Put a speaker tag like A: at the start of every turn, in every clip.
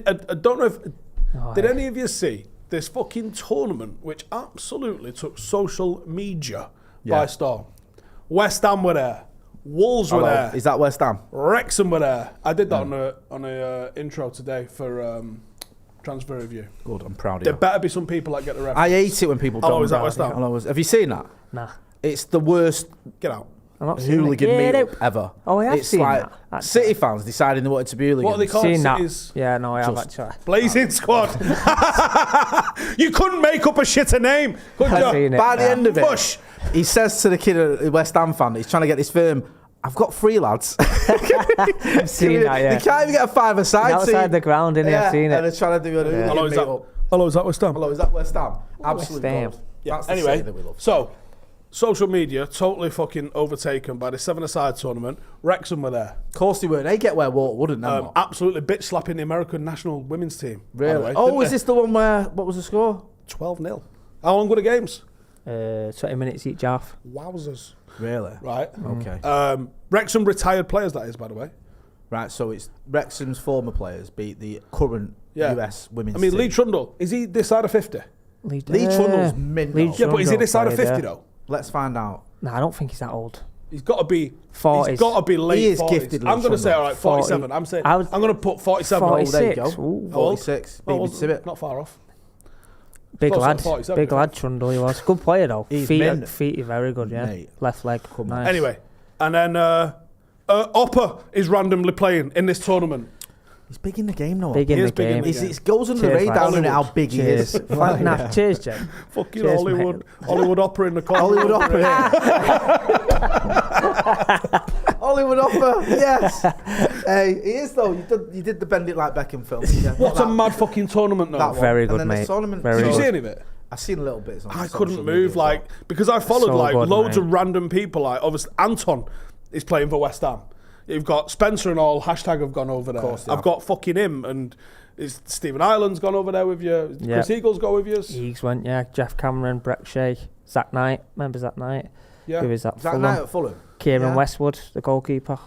A: I don't know if... Did any of you see this fucking tournament, which absolutely took social media by storm? West Ham were there. Wolves were there.
B: Is that West Ham?
A: Wrexham were there. I did that on a intro today for Transfer Review.
B: Good, I'm proud of
A: There
B: you.
A: better be some people that get the reference.
B: I hate it when people don't.
A: Is that West Ham?
B: Have you seen that?
C: Nah.
B: It's the worst
A: Get out.
C: I'm not seeing
B: hooligan
C: it.
B: meet ever.
C: Oh, I have
B: it's
C: seen
B: like
C: that.
B: City fans deciding they wanted to be hooligans.
A: What are they called?
C: Seen that.
A: Cities?
C: Yeah, no, I have actually.
A: Blazing Squad. You couldn't make up a shitter name, could
C: I've
A: you?
C: seen it.
B: By the end of it,
A: Bush.
B: he says to the kid, a West Ham fan, he's trying to get this firm. I've got 3 lads.
C: I've seen that, yeah.
B: They can't even get a 5-a-side team.
C: Outside the ground, innit? I've seen
B: And
C: it.
B: they're trying to do a
A: Hello, is that West Ham?
B: Hello, is that West Ham? Absolutely.
C: Ham.
B: gold.
A: Yeah.
B: That's the
A: Anyway,
B: city that we love.
A: so social media totally fucking overtaken by the 7-a-side tournament. Wrexham were there.
B: Of course they weren't. They get where water wouldn't they?
A: Absolutely bitch slapping the American national women's team. by the
B: Really?
A: way,
B: Oh,
A: didn't
B: is
A: they?
B: this the one where, what was the score?
A: 12-0. How long were the games?
C: 20 minutes each half.
A: Wowzers.
B: Really?
A: Right.
B: Okay.
A: Wrexham retired players, that is, by the way.
B: Right, so it's Wrexham's former players beat the current US women's
A: I mean,
B: team.
A: Lee Trundle, is he this side of 50?
B: Lee Trundle's mint.
C: Lee
B: though.
A: Yeah, but is he this side of
C: played,
A: 50
C: yeah.
A: though?
B: Let's find out.
C: Nah, I don't think he's that old.
A: He's got to be
C: 40s.
A: He's got to be late.
B: He is
A: 40s.
B: gifted, Lee
A: I'm going to say
B: Trundle.
A: all right, 47.
C: 40.
A: I'm saying
C: I was-
A: I'm going to put 47.
C: 40.
B: Oh, there you
C: 46.
B: go.
C: Ooh.
B: 46.
A: Oh,
B: Beat
A: well,
B: Civic.
A: not far off.
C: Big
A: Close
C: lad.
A: to 47,
C: Big lad, Trundle he was. Good player though.
B: He's
C: feet
B: mint.
C: are very good, yeah.
B: Mate.
C: Left leg. Nice.
A: Anyway, and then Oppa is randomly playing in this tournament.
B: He's big in the game now.
C: Big in
A: He
C: the
A: is big in
C: game.
A: the
B: He goes under the
C: Cheers,
B: radar,
C: mate.
B: isn't it, how big he is.
C: Cheers. Nah, cheers, Jay.
A: Fucking
C: Cheers,
A: Hollywood Opera in the corner.
B: Hollywood Opera. Hollywood Opera, yes. Hey, he is though. You did the Bend It Like Beckham film. Yeah,
A: What a mad fucking tournament though.
B: that one.
C: Very
B: And
C: good,
B: then the
C: mate.
B: tournament-
C: Very
A: Did you
C: good.
A: see any of it?
B: I've seen a little bit.
A: I couldn't move, like, because I followed
C: So
A: like
C: good,
A: loads
C: mate.
A: of random people. Like, obviously, Anton is playing for West Ham. You've got Spencer and all. Hashtag have gone over there.
B: course they
A: I've
B: have.
A: got fucking him, and it's Stephen Ireland's gone over there with you.
C: Yeah.
A: Chris Eagle's go with you.
C: Eags went, yeah. Jeff Cameron, Breck Shea, Zach Knight. Remember Zach Knight?
A: Yeah.
C: Who is that?
B: Is that
C: Fulham.
B: night at Fulham?
C: Kieran
B: Yeah.
C: Westwood, the goalkeeper.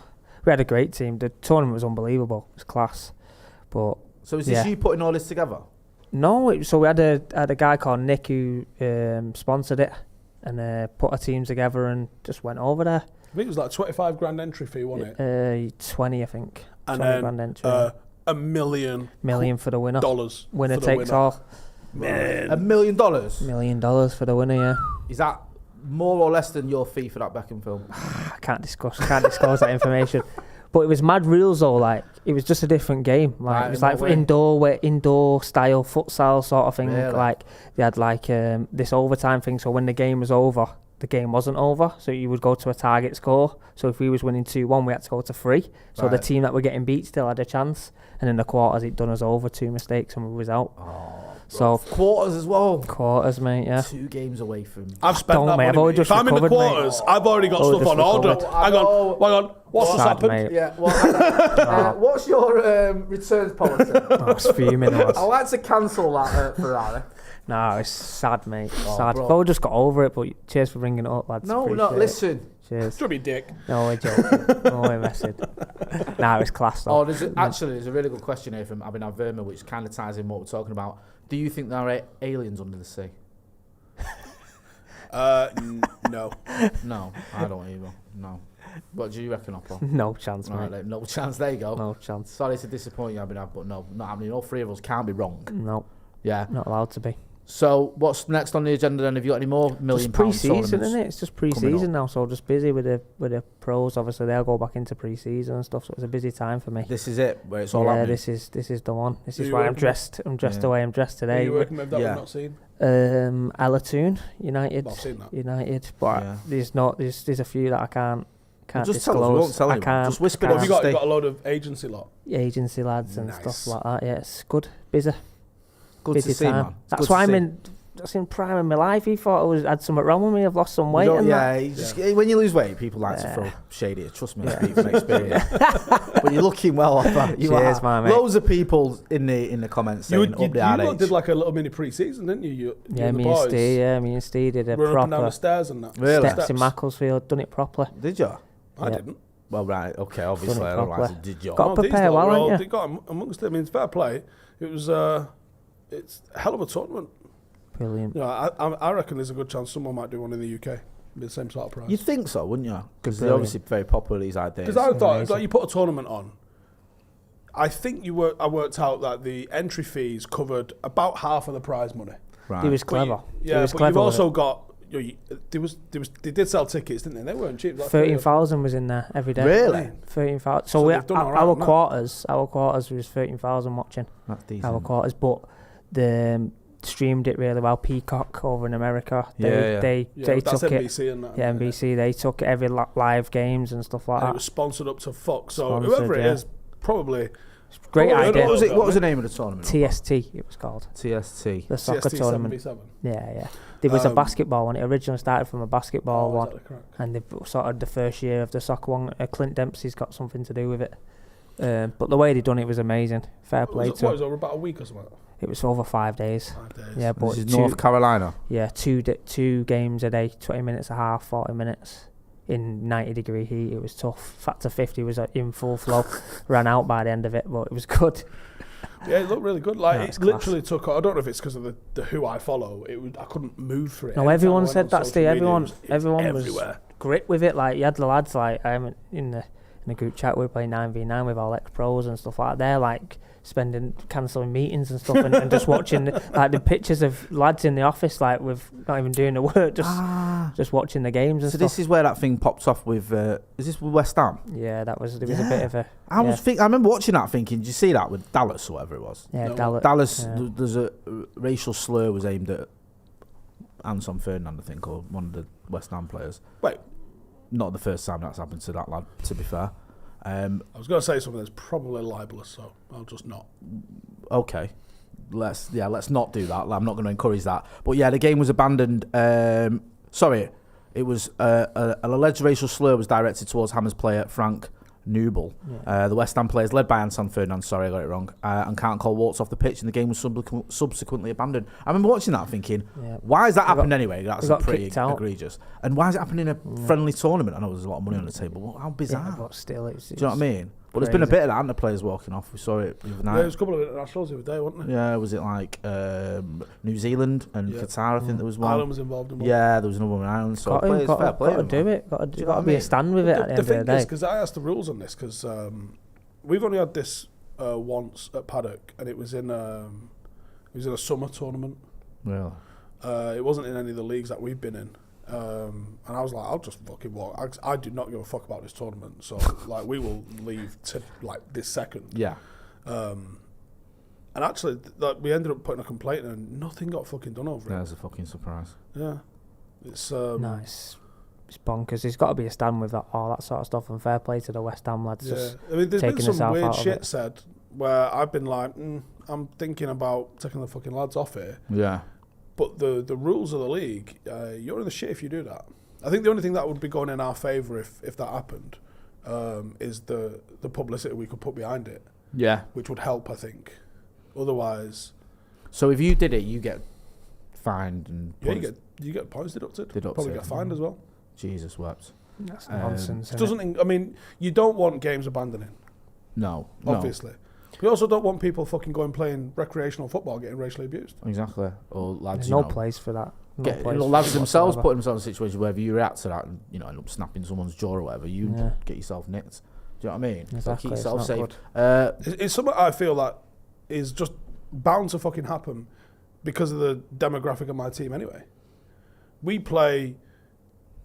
C: We had a great team. The tournament was unbelievable. It was class. But
B: So is this
C: Yeah.
B: you putting all this together?
C: no, so we had a guy called Nick who sponsored it and put our teams together and just went over there.
A: I think it was like 25 grand entry fee, wasn't it?
C: 20, I think.
A: And
C: 20
A: then
C: grand entry.
A: $1 million
C: for the winner.
A: dollars.
C: Winner
A: for the
C: takes all.
A: Man.
B: $1 million?
C: $1 million for the winner, yeah.
B: Is that more or less than your fee for that Beckham film?
C: I can't discuss that information. But it was mad rules though, like it was just a different game. Like
B: Right,
C: it was
B: in
C: like
B: what way?
C: indoor style futsal sort of thing.
B: Really?
C: Like they had like this overtime thing, so when the game was over, the game wasn't over. So you would go to a target score. So if we was winning 2-1, we had to go to 3. So the
B: Right.
C: team that were getting beat still had a chance. And in the quarters it done us over, 2 mistakes and we was out. So
B: Quarters as well.
C: quarters, mate, yeah.
B: 2 games away from...
A: I've spent
C: Don't,
A: that
C: mate,
A: money.
C: I've already
A: If
C: just
A: I'm in the
C: recovered, mate.
A: quarters, I've already got
C: Already
A: stuff on
C: just
A: order.
C: recovered.
A: Hang on. What's just
C: Sad,
A: happened?
C: mate.
B: Yeah, well, what's your returns policy?
C: I was fuming. I was.
B: I like to cancel that Ferrari.
C: No, it's sad, mate.
B: Oh,
C: Sad.
B: bro.
C: But we just got over it. But cheers for bringing it up, lads.
B: No,
C: Appreciate it.
B: listen.
C: Cheers.
A: Drubby dick.
C: No, we're joking. No, we're messing. Nah, it's class though.
B: Oh, there's a really good question here from Abhinav Verma, which kind of ties in what we're talking about. Do you think there are aliens under the sea?
A: No.
B: No, I don't either. No. What do you reckon, Oppo?
C: No chance,
B: All
C: mate.
B: right, like, no chance. There you go.
C: No chance.
B: Sorry to disappoint you, Abhinav, but no, not happening. All 3 of us can't be wrong.
C: No,
B: Yeah.
C: not allowed to be.
B: So, what's next on the agenda then? Have you got any more million
C: Just
B: pound
C: pre-season,
B: tournaments?
C: isn't it? It's just
B: coming up?
C: pre-season now, so just busy with the pros. Obviously, they'll go back into pre-season and stuff. So it's a busy time for me.
B: This is it, where it's all
C: Yeah,
B: happening.
C: this is the one. This
A: Who
C: is
A: you
C: why I'm
A: working
C: dressed. I'm dressed
B: Yeah.
C: the way I'm dressed
A: Are
C: today.
A: you working with that
B: Yeah.
A: we've not seen?
C: Alatoon, United.
A: Well, I've seen that.
C: United, but
B: Yeah.
C: there's a few that I can't
B: Just
C: disclose.
B: tell us, we won't tell
C: I
B: anyone.
C: can't.
B: Just whisper
C: can't.
A: Have you got,
B: Stay.
A: you got a load of agency lot?
C: Agency lads and
A: Nice.
C: stuff like that. Yeah, it's good, busy,
B: Good
C: busy
B: to see,
C: time.
B: man. It's
C: That's
B: good to
C: why I'm
B: see.
C: in. That's in prime of my life. He thought I had something wrong with me. I've lost some weight.
B: You
C: And
B: yeah,
C: that.
B: you just, when you lose weight, people like to
C: Yeah.
B: throw shade at you. Trust me, I speak from experience. But you're looking well off that. You
C: Cheers,
B: are.
C: my mate.
B: Loads of people in the comments saying up the
A: You
B: age.
A: did like a little mini pre-season, didn't you? You
C: Yeah,
A: and the
C: me and
A: boys.
C: Steve. Yeah, me and Steve did a
A: Run up and down
C: proper
A: the stairs and that.
B: Really?
C: steps in Macclesfield. Done it properly.
B: Did you?
A: I
C: Yeah.
A: didn't.
B: Well, right, okay, obviously.
C: Done it
B: Otherwise,
C: properly.
B: it did job.
C: Got to prepare well, haven't you?
A: They got amongst them. I mean, it's fair play. It was it's a hell of a tournament.
C: Brilliant.
A: You know, I reckon there's a good chance someone might do one in the UK. Be the same sort of price.
B: You'd think so, wouldn't you? Because they're
C: Brilliant.
B: obviously very popular, these ideas.
A: Because I thought,
C: Amazing.
A: like, you put a tournament on. I think I worked out that the entry fees covered about half of the prize money.
B: Right.
C: He was clever.
A: But
C: He was
A: but
C: clever
A: you've
C: with
A: also
C: it.
A: got. They did sell tickets, didn't they? They weren't cheap. Like
C: 13,000 was in there every day.
B: Really?
C: 13,000.
A: So
C: So
A: they've done all right
C: our
A: on that.
C: quarters was 13,000 watching.
B: That's decent.
C: Our quarters, but the streamed it really well. Peacock over in America,
B: Yeah.
C: they
A: that's
C: took it.
A: NBC and that.
C: Yeah, NBC. They took every live games and stuff like
A: And it
C: that.
A: was sponsored up to fuck. So
C: Sponsored,
A: whoever it
C: yeah.
A: is, probably
C: Great
A: Probably
C: idea.
B: What was the name of the tournament?
C: TST it was called.
B: TST.
C: The soccer
A: CST
C: tournament.
A: 77.
C: Yeah. There was a
A: Um,
C: basketball one. It originally started from a basketball one,
A: is that correct?
C: and they sort of the first year of the soccer one. Clint Dempsey's got something to do with it. But the way they done it was amazing. Fair play
A: What
C: to
A: was
C: him.
A: it, over about a week or something?
C: It was over 5 days.
A: 5 days.
C: Yeah, but
B: This is North Carolina.
C: two games a day, 20 minutes a half, 40 minutes in 90-degree heat. It was tough. Factor 50 was in full flow. Ran out by the end of it, but it was good.
A: Yeah, it looked really good. Like,
C: Yeah,
A: it
C: it's
A: literally took. I don't know if it's because of the who I follow. I couldn't move for it.
C: No,
A: Anytime I
C: everyone
A: went
C: said
A: on
C: that,
A: social
C: Steve.
A: media,
C: Everyone was
A: everywhere.
C: grit with it. Like, you had the lads, like, in the group chat, we were playing 9v9 with all ex-pros and stuff like that. They're, like, cancelling meetings and stuff and just watching, like, the pictures of lads in the office, like, with not even doing the work, just watching the games and
B: So
C: stuff.
B: this is where that thing popped off with. Is this with West Ham?
C: Yeah, there was a bit of a...
B: I remember watching that thinking, did you see that with Dallas or whatever it was?
C: Yeah,
A: No.
B: Dallas,
C: yeah.
B: there's a racial slur was aimed at Anson Ferdinand, I think, or one of the West Ham players.
A: Wait,
B: Not the first time that's happened to that lad, to be fair.
A: I was going to say something that's probably libelous, so I'll just not.
B: Okay. Let's not do that. I'm not going to encourage that. But yeah, the game was abandoned. Sorry, it was an alleged racial slur was directed towards Hammers player Frank Newble.
C: Yeah.
B: The West Ham players, led by Anton Ferdinand, sorry I got it wrong, and can't call walks off the pitch, and the game was subsequently abandoned. I remember watching that thinking,
C: Yeah.
B: why has that
C: We
B: happened
C: got-
B: anyway? That's
C: we got
B: pretty
C: kicked out.
B: egregious. And why is it happening in a friendly tournament? I know there's a lot of money on the table. Well, how bizarre.
C: Yeah, but still, it's...
B: Do you know what I mean? But there's been a bit of that, and the players walking off. We saw it the other
A: There
B: night.
A: was a couple of internationals the other day, wasn't there?
B: Yeah, was it like New Zealand and
A: Yeah.
B: Qatar? I think there was one.
A: Ireland was involved in one.
B: Yeah, there was another one in Ireland. So players, fair play.
C: got to do it. Got
B: Do you know
C: to
B: what I
C: be
B: mean?
C: a stand with it at the end
A: The
C: of
A: thing
C: the day.
A: is, because I asked the rules on this, because we've only had this once at Paddock, and it was in a summer tournament.
B: Really?
A: It wasn't in any of the leagues that we've been in. And I was like, I'll just fucking walk. I do not give a fuck about this tournament. So, like, we will leave to, like, this second.
B: Yeah.
A: And actually, we ended up putting a complaint in and nothing got fucking done over it.
B: There's a fucking surprise.
A: Yeah. It's
C: Nice. It's bonkers. There's got to be a stand with all that sort of stuff, and fair play to the West Ham lads.
A: Yeah.
C: Just
A: I mean, there's been
C: taking
A: some
C: herself
A: weird
C: out of
A: shit
C: it.
A: said where I've been like, I'm thinking about taking the fucking lads off here.
B: Yeah.
A: But the rules of the league, you're in the shit if you do that. I think the only thing that would be going in our favour if that happened is the publicity we could put behind it,
B: Yeah.
A: which would help, I think. Otherwise,
B: So if you did it, you get fined and
A: yeah,
B: points.
A: you get points deducted.
B: Deducted.
A: Probably get fined as well.
B: Jesus wept.
C: that's
B: Um,
C: nonsense.
A: It
C: isn't
A: doesn't. I mean, you don't want games abandoning,
B: No.
A: obviously. We also don't want people fucking going playing recreational football getting racially abused.
B: No. Exactly. Or lads,
C: There's
B: you
C: no
B: know,
C: place for that. No
B: Get,
C: place
B: lads
C: for
B: themselves
C: whatsoever.
B: put themselves in a situation where if you react to that and end up snapping someone's jaw or whatever, you
C: Yeah.
B: get yourself nicked. Do you know what I mean? So
C: Exactly,
B: keep
C: it's
B: yourself
C: not
B: safe.
C: good.
A: It's something I feel that is just bound to fucking happen because of the demographic of my team anyway. We play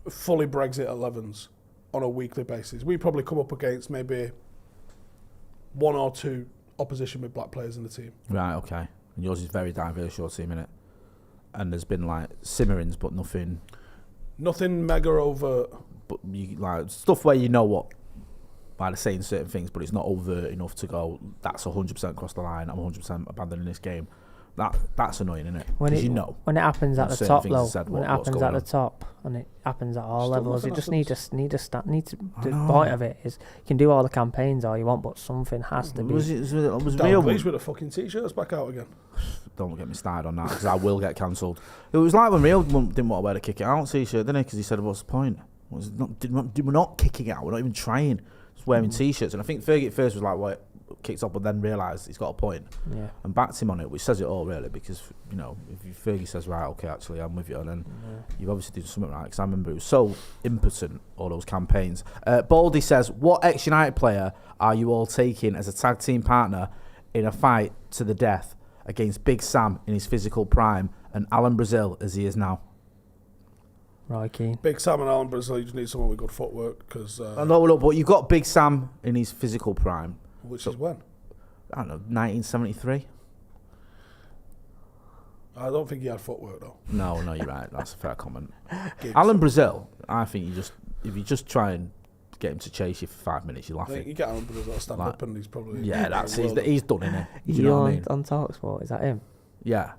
A: fully Brexit 11s on a weekly basis. We probably come up against maybe one or two opposition with black players in the team.
B: Right, okay. And yours is very diverse, your team, innit? And there's been like simmerings, but nothing.
A: Nothing mega overt.
B: But you like stuff where you know what by the saying certain things, but it's not overt enough to go. That's 100% across the line. I'm 100% abandoning this game. That's annoying, isn't it? Because you know.
C: When it happens at the
B: certain
C: top,
B: things are
C: though,
B: said,
C: when it
B: what's
C: happens at
B: going
C: the top, and it happens at all
A: Still
C: levels, you
A: nothing
C: just need to.
B: I
C: The
B: know.
C: point of it is, you can do all the campaigns all you want, but something has to be.
B: Was real?
A: Damn, please with the fucking t-shirts back out again.
B: Don't get me started on that because I will get cancelled. It was like when Real didn't want to wear the kick it out t-shirt, didn't he? Because he said, "What's the point? We're not kicking it out. We're not even trying." wearing T-shirts. And I think Fergie at first was like, what, kicked off, but then realised he's got a point and backed him on it, which says it all, really, because, you know, if Fergie says, right, okay, actually, I'm with you, and then you've obviously done something right, because I remember it was so impotent, all those campaigns. Baldy says, what ex-United player are you all taking as a tag team partner in a fight to the death against Big Sam in his physical prime and Alan Brazil as he is now?
C: Roy Keane.
A: Big Sam and Alan Brazil, you just need someone with good footwork, because...
B: I know, look, but you've got Big Sam in his physical prime.
A: Which is when?
B: I don't know, 1973?
A: I don't think he had footwork, though.
B: No, you're right. That's a fair comment. Alan Brazil, I think if you just try and get him to chase you for 5 minutes, you're laughing.
A: I think you get Alan Brazil to stand up and he's probably...
B: Yeah, that's he's done, innit?
C: Is he on TalkSport? Is that him?
B: Yeah.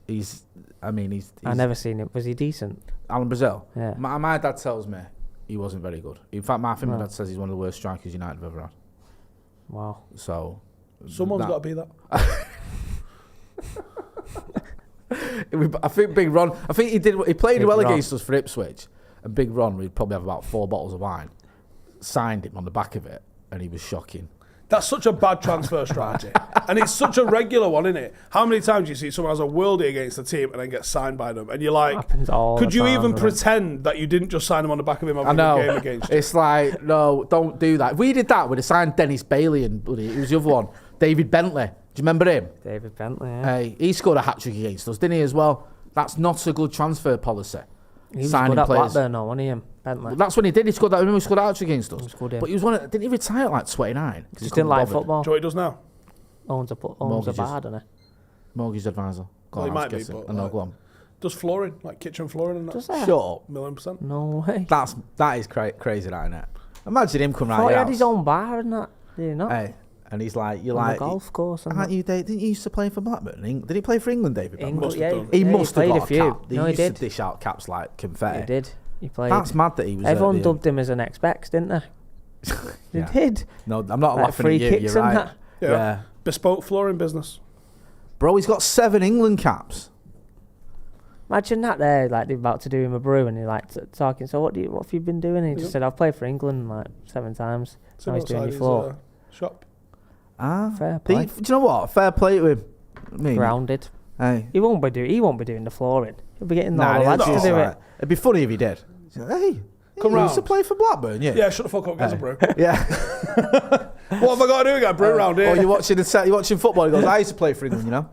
B: He's
C: I never seen him. Was he decent?
B: Alan Brazil?
C: Yeah.
B: My dad tells me he wasn't very good. In fact, my dad says he's one of the worst strikers United have ever had.
C: Wow.
B: So...
A: Someone's got to be that.
B: I think Big Ron... I think he played well against us for Ipswich, and Big Ron, we'd probably have about 4 bottles of wine, signed him on the back of it, and he was shocking.
A: That's such a bad transfer strategy. And it's such a regular one, isn't it? How many times do you see someone has a worldie against the team and then gets signed by them? And you're like, could you even pretend that you didn't just sign him on the back of him having a game against you?
B: It's like, no, don't do that. If we did that, we'd have signed Dennis Bailey and it was the other one, David Bentley. Do you remember him?
C: David Bentley, yeah.
B: Hey, he scored a hat-trick against us, didn't he, as well? That's not a good transfer policy.
C: He was good at Blackburn, though, wasn't he, him? Bentley.
B: Well, that's when he did. He scored that. Remember, he scored a hat-trick against us.
C: But
B: he was didn't he retire at like 29?
C: Just didn't like football.
A: Do you know what he does now?
C: Owns a bar, doesn't he?
B: Mortgage advisor.
A: Well, he might be, but...
B: go on.
A: Does flooring, like kitchen flooring and that.
C: Does that?
B: Shut up.
A: $1,000,000.
C: No way.
B: That is crazy, that, isn't it? Imagine him coming
C: I
B: out
C: thought he had his own bar and that. Did he not?
B: Hey, and he's like, you're
C: on
B: like...
C: the golf course.
B: Aren't you, didn't you used to play for Blackburn? Did he play for England, David?
A: England,
C: yeah.
B: He must have
C: played
B: got
C: a few.
B: Cap. They
C: No, he
B: used
C: did.
B: to dish out caps like confetti.
C: He did. He played.
B: That's mad that he was...
C: Everyone dubbed him as an X-Bex, didn't they? They did.
B: No, I'm not
C: like
B: laughing
C: free
B: at you.
C: kicks
B: You're
C: and
B: right.
C: that.
A: Yeah. Bespoke flooring business.
B: Bro, he's got 7 England caps.
C: Imagine that there, like they're about to do him a brew and you're like talking, so what have you been doing? And he just said, I've played for England like 7 times.
A: So
C: now he's doing your floor.
A: Shop.
C: Fair play.
B: Do you know what? Fair play to him. I mean,
C: Grounded.
B: Hey.
C: He won't be doing the flooring. He'll be getting all the lads to do it.
B: It'd be funny if he did. Hey,
A: come
B: round.
A: round.
B: Used to play for Blackburn, yeah.
A: Yeah, shut the fuck up, get a brew.
B: Yeah.
A: What have I got to do again? Brew round here.
B: Or you're watching football. He goes, I used to play for England, you know.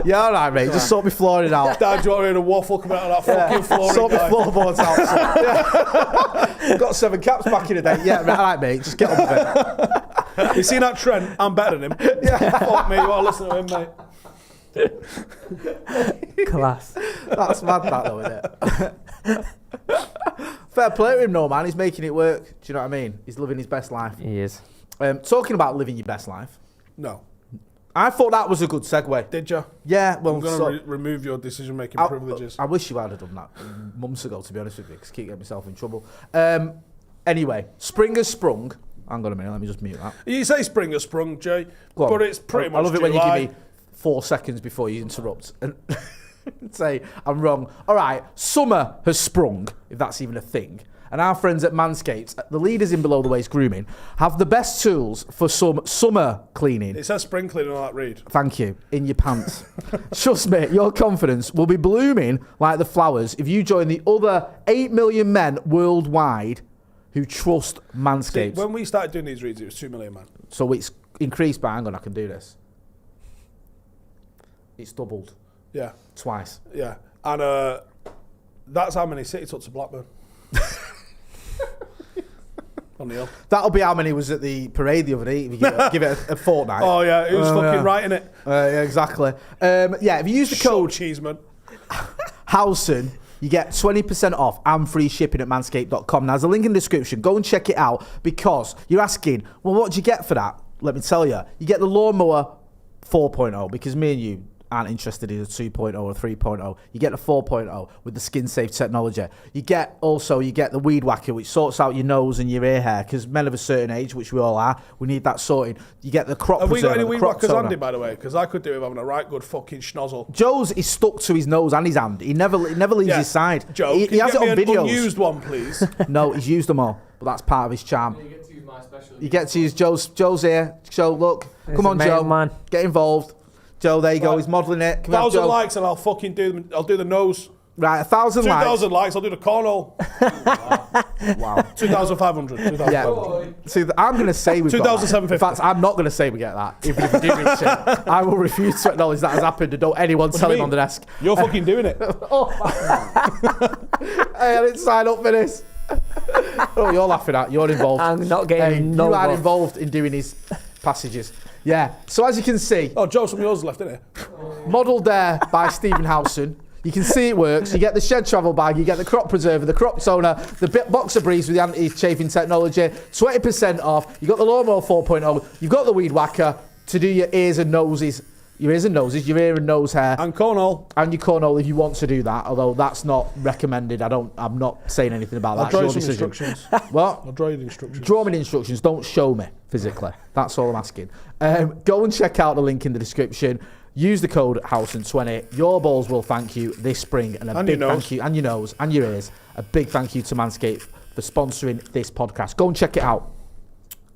B: Yeah, all right, mate. Just sort me flooring out.
A: Dad, do you want me to waffle coming out of that fucking flooring?
B: Sort me floorboards out. Yeah. Got 7 caps back in the day. Yeah, all right, mate. Just get on with it.
A: You seen that Trent? I'm better than him. Yeah. Fuck me. You want to listen to him, mate?
C: Class.
B: That's mad, that though, isn't it? Fair play to him, no, man. He's making it work. Do you know what I mean? He's living his best life.
C: He is.
B: Talking about living your best life.
A: No.
B: I thought that was a good segue.
A: Did you?
B: Yeah, well...
A: I'm going to remove your decision-making privileges.
B: I wish you had done that months ago, to be honest with you, because I keep getting myself in trouble. Anyway, spring has sprung. Hang on a minute, let me just mute that.
A: You say spring has sprung, Jay, but it's pretty much
B: I love it
A: July.
B: when you give me 4 seconds before you interrupt and say I'm wrong. All right, summer has sprung, if that's even a thing. And our friends at Manscaped, the leaders in below the waist grooming, have the best tools for some summer cleaning.
A: It says spring cleaning on that read.
B: Thank you. In your pants. Trust me, your confidence will be blooming like the flowers if you join the other 8 million men worldwide who trust Manscaped.
A: See, when we started doing these reads, it was 2 million, man.
B: So it's increased by, hang on, I can do this. It's doubled.
A: Yeah.
B: Twice.
A: Yeah. And that's how many City took to Blackburn. On the hill.
B: That'll be how many was at the parade the other day if you give it a fortnight.
A: Oh, yeah. It was fucking right in it.
B: Yeah, exactly. Yeah, if you use the code
A: Cheeseman.
B: Howson, you get 20% off and free shipping at manscaped.com. Now, there's a link in the description. Go and check it out because you're asking, well, what do you get for that? Let me tell you. You get the lawnmower 4.0 because me and you aren't interested in a 2.0 or 3.0. You get the 4.0 with the skin safe technology. You get the weed whacker, which sorts out your nose and your ear hair, because men of a certain age, which we all are, we need that sorting. You get the crop
A: Have we got
B: preserver,
A: any
B: the
A: weed
B: crop
A: whackers
B: toner.
A: handy, by the way? Because I could do with having a right good fucking schnozzle.
B: Joe's is stuck to his nose and his hand. He never leaves his side.
A: Joe,
B: he
A: can
B: has
A: you
B: it
A: get
B: on
A: me
B: videos.
A: an unused one, please?
B: No, he's used them all, but that's part of his charm.
D: You get to use my special.
B: You get to use Joe's here. Joe, look.
C: It's
B: Come on,
C: amazing,
B: Joe.
C: man.
B: Get involved. Joe, there you go.
A: Right.
B: He's modelling it. Can we have
A: 1,000
B: Joe?
A: likes and I'll fucking do them. I'll do the nose.
B: Right, 1,000 likes.
A: 2,000 likes, I'll do the cornhole.
B: Wow.
A: 2,500. 2,500.
B: Yeah. See, I'm going to say we've got that.
A: 2,750.
B: In fact, I'm not going to say we get that. If we do reach it, I will refuse to acknowledge that has happened and don't anyone tell him on the desk.
A: You're fucking doing it.
B: Hey, I didn't sign up for this. Oh, you're laughing at. You're involved.
C: I'm not getting
B: You
C: no
B: are
C: love.
B: involved in doing his passages. Yeah. So as you can see,
A: Oh, Joe, some of yours left, innit?
B: modelled there by Stephen Howson. You can see it works. You get the shed travel bag, you get the crop preserver, the crop toner, the boxer briefs with the anti-chafing technology, 20% off. You got the lawnmower 4.0. You've got the weed whacker to do your ears and noses, your ear and nose hair,
A: And cornhole.
B: and your cornhole if you want to do that. Although that's not recommended. I'm not saying anything about
A: I'll
B: that.
A: draw you
B: It's
A: some
B: your decision.
A: instructions.
B: What?
A: I'll draw you the instructions.
B: Draw me the instructions. Don't show me physically. That's all I'm asking. Go and check out the link in the description. Use the code Howson20. Your balls will thank you this spring, and a big thank you, and your nose and your ears. A big thank you to Manscaped for sponsoring this podcast. Go and check it out.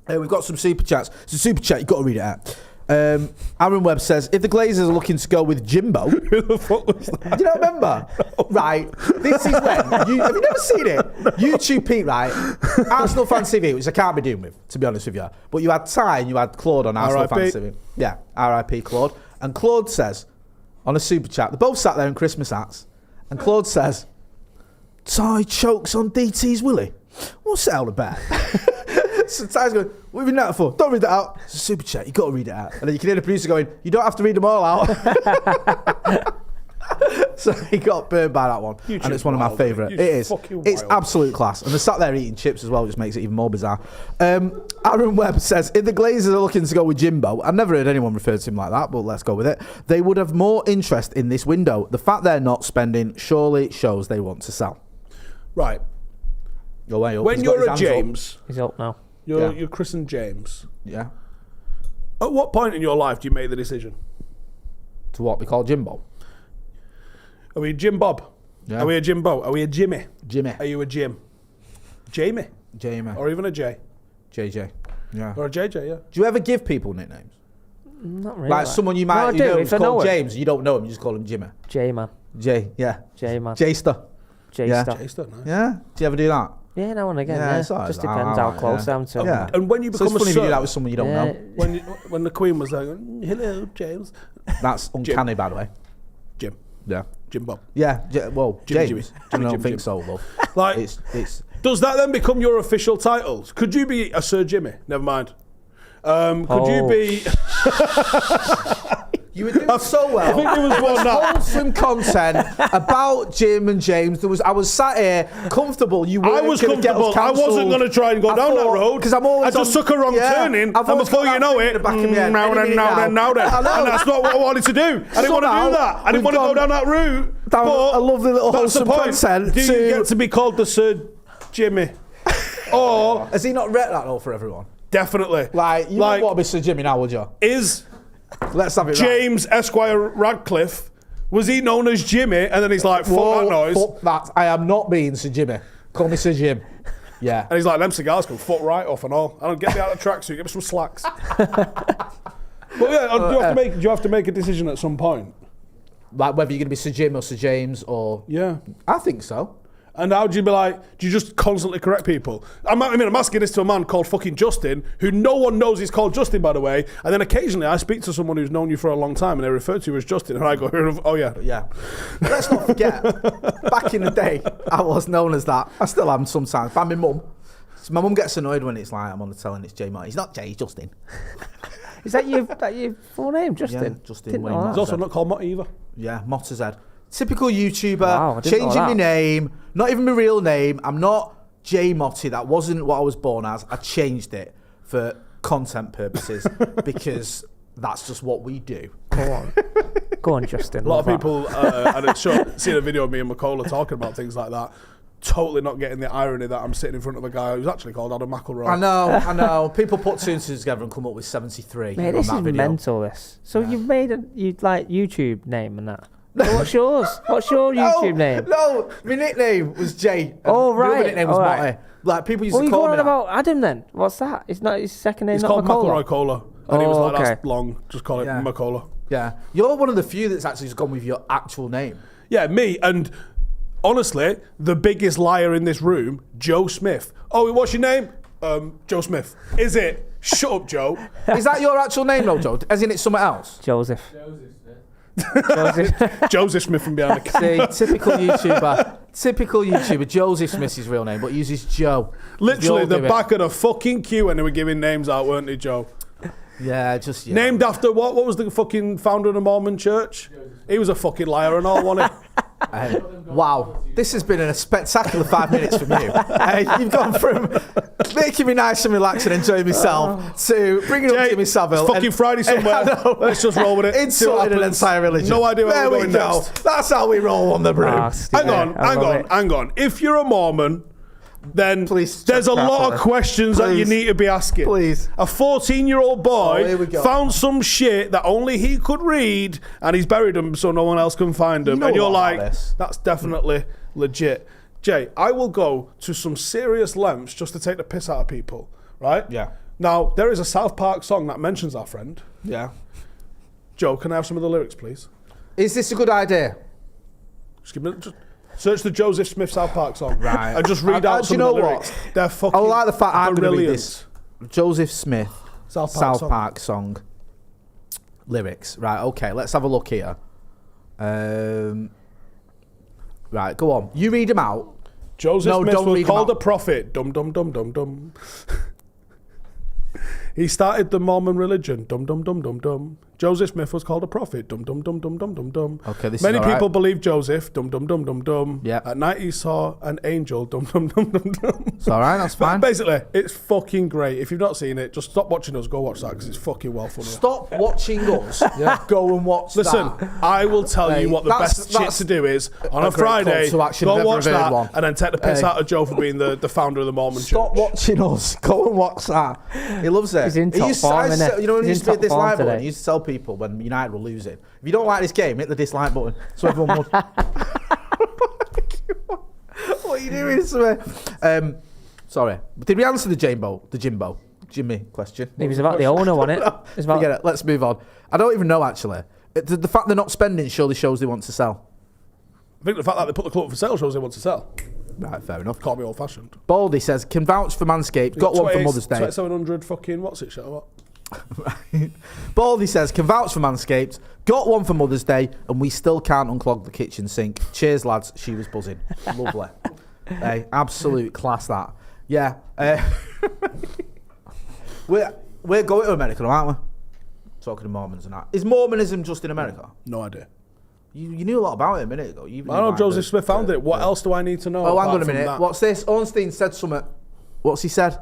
B: We've got some super chats. It's a super chat. You've got to read it out. Aaron Webb says, if the Glazers are looking to go with Jimbo,
A: Who the fuck was that?
B: do you not remember? Right, this is when have you never seen it? YouTube Pete, right? Arsenal Fan TV, which I can't be doing with, to be honest with you. But you had Ty and you had Claude on Arsenal Fan
A: R.I.P.
B: TV. Yeah, R.I.P. Claude. And Claude says on a super chat, they both sat there in Christmas hats, and Claude says, Ty chokes on DT's Willie. What's that all about? So Ty's going, what have you reading that for? Don't read that out. It's a super chat. You got to read it out. And then you can hear the producer going, you don't have to read them all out. So he got burned by that one.
A: YouTube's
B: And it's one of my
A: wild,
B: favourite.
A: mate.
B: It is.
A: Fucking
B: It's
A: wild.
B: absolute class. And they're sat there eating chips as well, which makes it even more bizarre. Aaron Webb says, if the Glazers are looking to go with Jimbo, I've never heard anyone refer to him like that, but let's go with it. They would have more interest in this window. The fact they're not spending surely shows they want to sell.
A: Right.
B: Go away, up.
A: When
B: He's got
A: you're
B: his
A: a
B: hands up.
A: James,
C: He's up now.
A: you're Chris and James.
B: Yeah.
A: At what point in your life do you make the decision?
B: To what we call Jimbo.
A: Are we a Jim Bob?
B: Yeah.
A: Are we a Jimbo? Are we a Jimmy?
B: Jimmy.
A: Are you a Jim? Jamie?
B: Jamie.
A: Or even a J?
B: JJ. Yeah.
A: Or a JJ, yeah.
B: Do you ever give people nicknames?
C: Not really.
B: Like someone you
C: No, I
B: might
C: do,
B: you know
C: if
B: is
C: I know
B: called
C: him.
B: James, you don't know him, you just call him Jimmy.
C: J man.
B: J, yeah.
C: J man.
B: J-ster.
C: J
B: Yeah.
C: star.
A: It's not nice.
B: Yeah? Do you ever do that?
C: Yeah, now and again.
B: Yeah,
C: Yeah,
B: it's alright.
C: just depends how close I am to him.
B: Yeah.
A: And when you
B: So
A: become
B: it's funny
A: a
B: if you do
A: sir,
B: that with someone you don't know.
A: when the Queen was like, hello, James.
B: That's uncanny, by the way.
A: Jim.
B: Yeah.
A: Jim Bob.
B: Yeah, well,
A: Jimmy,
B: James.
A: Jimmy.
B: I don't
A: Jimmy,
B: think
A: Jim.
B: so, love.
A: Like,
B: It's
A: does that then become your official titles? Could you be a Sir Jimmy? Never mind. Could you be...
B: You were doing so well.
A: I think there was one that...
B: Wholesome content about Jim and James. I was sat here comfortable. You weren't
A: I was
B: gonna get us
A: comfortable. I wasn't
B: cancelled.
A: going to try and go
B: I
A: down that
B: thought-
A: road.
B: 'cause I'm always
A: I just
B: on-
A: took a wrong
B: yeah,
A: turning,
B: I've
A: and
B: always
A: before
B: got
A: you
B: that
A: know
B: thing in
A: it,
B: the back of my head.
A: now
B: Any
A: then,
B: minute
A: now then, now then.
B: I know.
A: And that's not what I wanted to do. I didn't want to
B: Somehow,
A: do that. I didn't want to go
B: we've
A: down that route.
B: Down
A: But
B: a lovely little
A: that's the
B: wholesome
A: point.
B: content
A: Do you
B: to-
A: get to be called the Sir Jimmy? Or,
B: Has he not read that all for everyone?
A: definitely,
B: Like, you wouldn't want to be Sir Jimmy now, would you?
A: is
B: Let's have it right.
A: James Esquire Radcliffe, was he known as Jimmy? And then he's like, fuck
B: Whoa,
A: that noise.
B: fuck that. I am not being Sir Jimmy. Call me Sir Jim. Yeah.
A: And he's like, them cigars can fuck right off and all. I don't get me out of the tracksuit, give me some slacks. But yeah, do you have to make a decision at some point?
B: Like whether you're going to be Sir Jim or Sir James or...
A: Yeah.
B: I think so.
A: And how do you be like, do you just constantly correct people? I'm asking this to a man called fucking Justin, who no one knows he's called Justin, by the way. And then occasionally I speak to someone who's known you for a long time and they refer to you as Justin. And I go, oh yeah.
B: Yeah. Let's not forget, back in the day, I was known as that. I still am sometimes. By my mum. So my mum gets annoyed when it's like, I'm on the telling it's J Martin. He's not Jay, he's Justin.
C: Is that your full name, Justin?
B: Yeah, Justin
C: Didn't
B: Wayne
C: know that.
A: He's also not called Mott either.
B: Yeah, Mottershead. Typical YouTuber,
C: Wow, I didn't know
B: changing my
C: that.
B: name, not even my real name. I'm not J Motti. That wasn't what I was born as. I changed it for content purposes because that's just what we do.
C: Go on. Go on, Justin.
A: A lot of
C: love
A: people, and it's seen a video of me and McCullough talking about things like that. Totally not getting the irony that I'm sitting in front of a guy who's actually called Adam McElroy.
B: I know. People put two and two together and come up with 73
C: Mate,
B: on
C: this
B: that
C: is
B: video.
C: mental, this. So you've made a YouTube name and that. So what's yours? What's your YouTube name?
B: No, my nickname was Jay.
C: Oh, right.
B: My other nickname was
C: All
B: Matty.
C: right.
B: Like, people used
C: What are
B: to
C: you
B: call
C: going
B: me
C: on
B: that.
C: about Adam then? What's that? It's not his second name,
A: He's
C: not
A: called
C: McCullough?
A: McElroy Cola. And he was
C: Oh,
A: like,
C: okay.
A: that's long. Just call it
B: Yeah.
A: McCullough.
B: Yeah. You're one of the few that's actually just gone with your actual name.
A: Yeah, me. And honestly, the biggest liar in this room, Joe Smith. Oh, what's your name? Joe Smith. Is it? Shut up, Joe.
B: Is that your actual name, though, Joe? As in it's something else?
C: Joseph.
A: Joseph Smith from behind the camera.
B: See, typical YouTuber. Joseph Smith's his real name, but he uses Joe.
A: Literally,
B: They
A: the
B: all do
A: back of the fucking queue when they were giving names out, weren't they, Joe?
B: Yeah, just yeah.
A: Named after what? What was the fucking founder of the Mormon church? He was a fucking liar and all, wasn't he?
B: Wow, this has been a spectacular 5 minutes from you. You've gone from making me nice and relaxed and enjoying myself to bringing up
A: Jay,
B: Jimmy Savile.
A: it's fucking Friday somewhere. Let's just roll with it. See what
B: Insulting an
A: happens.
B: entire religion.
A: No idea where
B: there
A: we're
B: we
A: going
B: go.
A: next.
B: That's how we roll on the Brew.
A: Hang on. If you're a Mormon, then
B: Please
A: there's a
B: check
A: lot
B: carefully.
A: of questions that you
B: Please.
A: need to be asking.
B: Please.
A: A 14-year-old
B: Oh, here we
A: boy
B: go.
A: found some shit that only he could read, and he's buried them so no one else can find them.
B: You know
A: And
B: a
A: you're
B: lot about
A: like,
B: this.
A: that's definitely legit. Jay, I will go to some serious lengths just to take the piss out of people, right?
B: Yeah.
A: Now, there is a South Park song that mentions our friend.
B: Yeah.
A: Joe, can I have some of the lyrics, please?
B: Is this a good idea?
A: Just search the Joseph Smith South Park song.
B: Right.
A: And just read
B: Do
A: out
B: you
A: some
B: know
A: of the
B: what?
A: lyrics. They're fucking
B: I like the fact I'm going to read
A: brilliant.
B: this. Joseph Smith,
A: South Park song.
B: Park song lyrics. Right, okay, let's have a look here. Right, go on. You read them out.
A: Joseph
B: No,
A: Smith
B: don't
A: was
B: read 'em
A: called a
B: out.
A: prophet. Dum dum dum dum dum. He started the Mormon religion. Dum dum dum dum dum. Joseph Smith was called a prophet. Dum dum dum dum dum dum dum.
B: Okay, this
A: Many
B: is all right.
A: people believe Joseph. Dum dum dum dum dum.
B: Yeah.
A: At night he saw an angel. Dum dum dum dum dum.
B: It's all right, that's
A: But
B: fine.
A: basically, it's fucking great. If you've not seen it, just stop watching us. Go watch that because it's fucking well funny.
B: Stop watching us. Go and watch
A: Listen,
B: that.
A: I will tell you
B: Hey,
A: what the best shit
B: that's
A: to do is on
B: a
A: a
B: great
A: Friday.
B: call to action
A: Go
B: if
A: and
B: ever
A: watch
B: I've heard
A: that
B: one.
A: and then take the piss
B: Hey.
A: out of Joe for being the founder of the Mormon
B: Stop
A: church.
B: watching us. Go and watch that. He loves it.
C: He's in top form,
B: I used to-
C: innit?
B: You know when he
C: He's
B: used to
C: in
B: be a
C: top form
B: dislike button?
C: today.
B: He used to tell people when United were losing, if you don't like this game, hit the dislike button. So everyone would. What are you doing, sir? Sorry. Did we answer the Jimmy question?
C: It was about the owner, wasn't it? It was about
B: Forget it. Let's move on. I don't even know, actually. The fact they're not spending surely shows they want to sell.
A: I think the fact that they put the club for sale shows they want to sell.
B: Right, fair enough.
A: Can't be old fashioned.
B: Baldy says, can vouch for Manscaped. Got one for Mother's Day.
A: 2700 fucking what's it shit or what?
B: Baldy says, can vouch for Manscaped. Got one for Mother's Day, and we still can't unclog the kitchen sink. Cheers, lads. She was buzzing. Lovely. Hey, absolute class that. Yeah. We're going to America, aren't we? Talking to Mormons and that. Is Mormonism just in America?
A: No idea.
B: You knew a lot about it a minute ago.
A: I know Joseph Smith found it. What else do I need to know?
B: Oh, hang
A: apart
B: on a
A: from
B: minute.
A: that?
B: What's this? Ornstein said something. What's he said?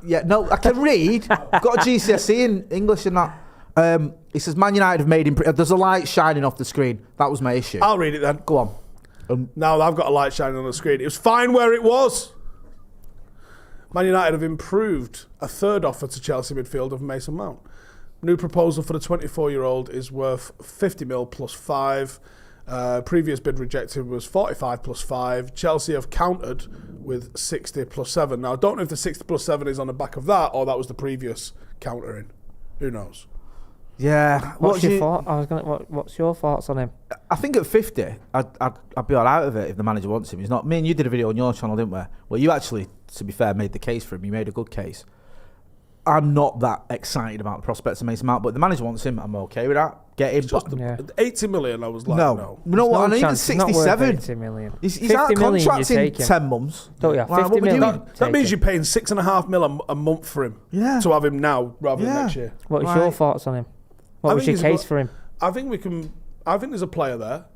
B: Yeah, no, I can read. Got a GCSE in English and that. He says, Man United have made there's a light shining off the screen. That was my issue.
A: I'll read it then.
B: Go on.
A: Now I've got a light shining on the screen. It was fine where it was. Man United have improved a third offer to Chelsea midfielder Mason Mount. New proposal for the 24-year-old is worth 50 mil plus 5. Previous bid rejected was 45 plus 5. Chelsea have countered with 60 plus 7. Now, I don't know if the 60 plus 7 is on the back of that or that was the previous countering. Who knows?
B: Yeah.
C: What's your thought? What's your thoughts on him?
B: I think at 50, I'd be all right with it if the manager wants him. He's not. Me and you did a video on your channel, didn't we? Well, you actually, to be fair, made the case for him. You made a good case. I'm not that excited about the prospects of Mason Mount, but if the manager wants him, I'm okay with that. Get him.
A: Just
C: Yeah.
A: 80 million, I was like,
B: No. You know what? And even
C: Chance. He's not worth
B: 67.
C: 80 million.
B: He's
C: 50
B: out of
C: million you
B: contract in
C: take him.
B: 10 months.
C: Don't you?
B: Like,
C: 50
B: what we
C: million.
B: doing?
A: That means
C: Take
A: you're paying 6.5 mil a month for him.
B: Yeah.
A: To have him now rather than
B: Yeah.
A: next year.
C: What was
B: Right.
C: your thoughts on him? What
A: I
C: was
A: think
C: your
A: he's
C: case for him?
A: I think there's a player there.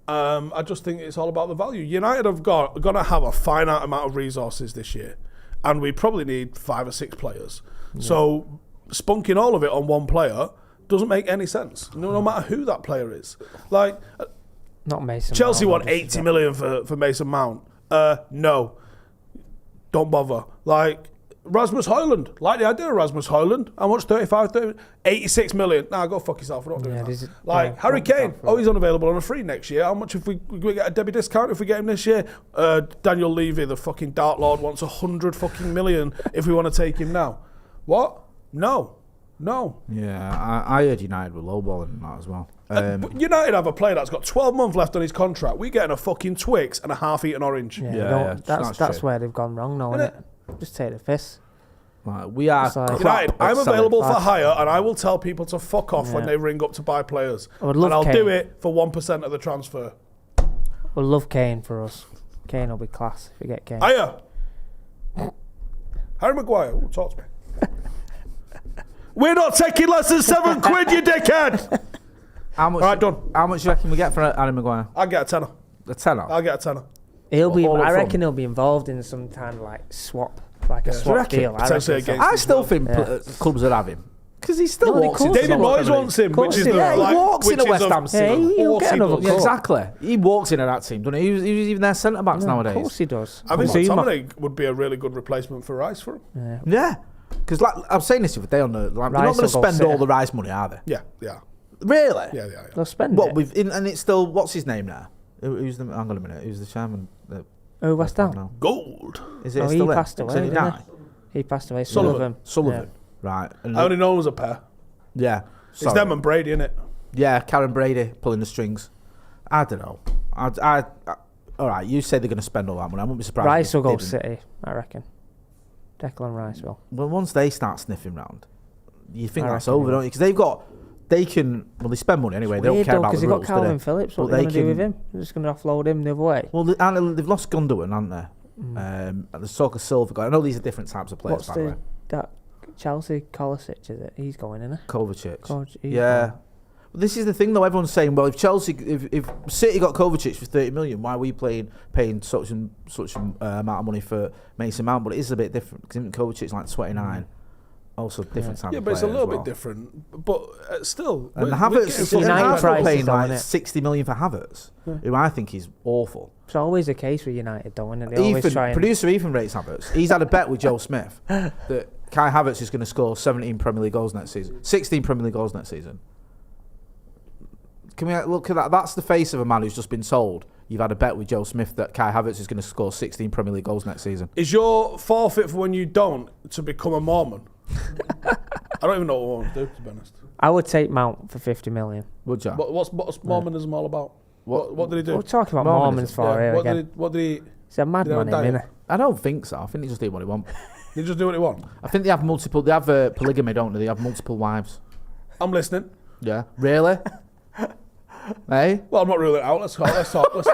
A: I just think it's all about the value. United have going to have a finite amount of resources this year, and we probably need 5 or 6 players. Yeah. So spunking all of it on one player Doesn't make any sense. No matter who that player is. Like,
C: Not Mason
A: Chelsea
C: Mount,
A: want 80 million for Mason Mount. No. Don't bother. Like, Rasmus Højlund. Like the idea of Rasmus Højlund. How much? 86 million. Nah, go fuck yourself. We're not doing that. Like, Harry Kane. Oh, he's unavailable on a free next year. How much if we get a Debbie discount if we get him this year? Daniel Levy, the fucking Dart Lord, wants 100 fucking million if we want to take him now. What? No.
B: Yeah, I heard United were lowballing that as well.
A: But United have a player that's got 12 months left on his contract. We getting a fucking Twix and a half-eaten orange.
C: That's where they've gone wrong now, isn't it? Just take the piss.
B: Right, we are
A: United, I'm available for hire, and I will tell people to fuck off when they ring up to buy players.
C: And
A: I'll do it for 1% of the transfer.
C: We'll love Kane for us. Kane will be class if we get Kane.
A: Hiya. Harry Maguire, talk to me. We're not taking less than £7, you dickhead.
B: How much?
A: All right, done.
B: How much do you reckon we get for Harry Maguire?
A: I'll get a tenner.
B: A tenner?
A: I'll get a tenner.
C: I reckon he'll be involved in some kind of like swap, swap deal.
A: I
B: still think clubs would have him because he still walks in.
A: David Moyes wants him, which is
B: he walks in a West Ham team.
C: He'll get another club.
B: Exactly. He walks into that team, doesn't he? He was even their centre backs nowadays.
C: Of course he does.
A: I think McTominay would be a really good replacement for Rice for him.
B: Yeah. Because like I was saying this the other day on the, like, they're not going to spend all the Rice money, are they?
A: Yeah.
B: Really?
A: Yeah.
C: They'll spend
B: what,
C: it.
B: And it's still, what's his name now? Who's the? Hang on a minute. Who's the chairman?
C: West Ham.
A: Gold.
B: Is it?
C: Oh,
B: still
C: he passed away.
B: Did he die?
C: He passed away.
A: Sullivan.
B: Yeah. Right. And
A: I only know him as a pair.
B: Yeah.
A: It's them and Brady, innit?
B: Yeah, Karen Brady pulling the strings. I don't know. All right, you say they're going to spend all that money. I wouldn't be surprised.
C: Rice will go City, I reckon. Declan Rice will.
B: Well, once they start sniffing round, you think that's over, don't you? Because they spend money anyway. They don't care about the rules.
C: Because they've got Calvin Phillips. What are they going to do with him? They're just going to offload him the other way.
B: Well, they've lost Gundogan, haven't they? There's talk of Silva going. I know these are different types of players, by the way.
C: That Chelsea Kovacic, is it? He's going, isn't he?
B: Kovacic. Yeah. Well, this is the thing, though. Everyone's saying, well, if City got Kovacic for 30 million, why are we paying such an amount of money for Mason Mount? But it is a bit different because Kovacic's like 29. Also different time.
A: Yeah, but it's a little bit different. But still,
B: and Havertz, United paying like 60 million for Havertz, who I think is awful.
C: It's always the case with United, though, isn't it?
B: Producer Ethan rates Havertz. He's had a bet with Joe Smith that Kai Havertz is going to score 17 Premier League goals next season, 16 Premier League goals next season. Can we look at that? That's the face of a man who's just been told you've had a bet with Joe Smith that Kai Havertz is going to score 16 Premier League goals next season.
A: Is your forfeit for when you don't to become a Mormon? I don't even know what I want to do, to be honest.
C: I would take Mount for 50 million.
B: Would you?
A: What's Mormonism all about? What did he do?
C: We're talking about Mormons for here again.
A: What did he?
C: He's a madman, isn't he?
B: I don't think so. I think he just did what he wants.
A: He just do what he wants?
B: I think they have multiple. They have polygamy, don't they? They have multiple wives.
A: I'm listening.
B: Yeah. Really? Hey?
A: Well, I'm not ruling it out. Let's talk. Let's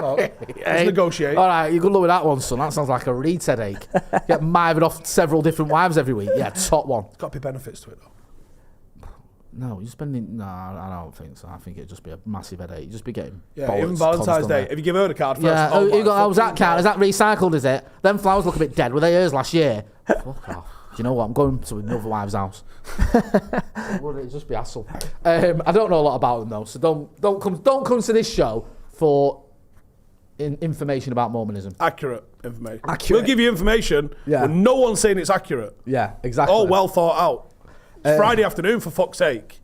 A: negotiate.
B: All right, you're good luck with that one, son. That sounds like a reed headache. Get mired off several different wives every week. Yeah, top one.
A: It's got to be benefits to it, though.
B: No, you're spending... No, I don't think so. I think it'd just be a massive headache. You'd just be getting
A: even Valentine's Day. If you give her the card first...
B: Yeah, how was that card? Is that recycled, is it? Them flowers look a bit dead. Were they hers last year? Fuck off. Do you know what? I'm going to another wife's house. Would it just be hassle? I don't know a lot about them though, so don't come to this show for information about Mormonism.
A: Accurate information. We'll give you information, but no one's saying it's accurate.
B: Yeah, exactly.
A: All well thought out. It's Friday afternoon, for fuck's sake.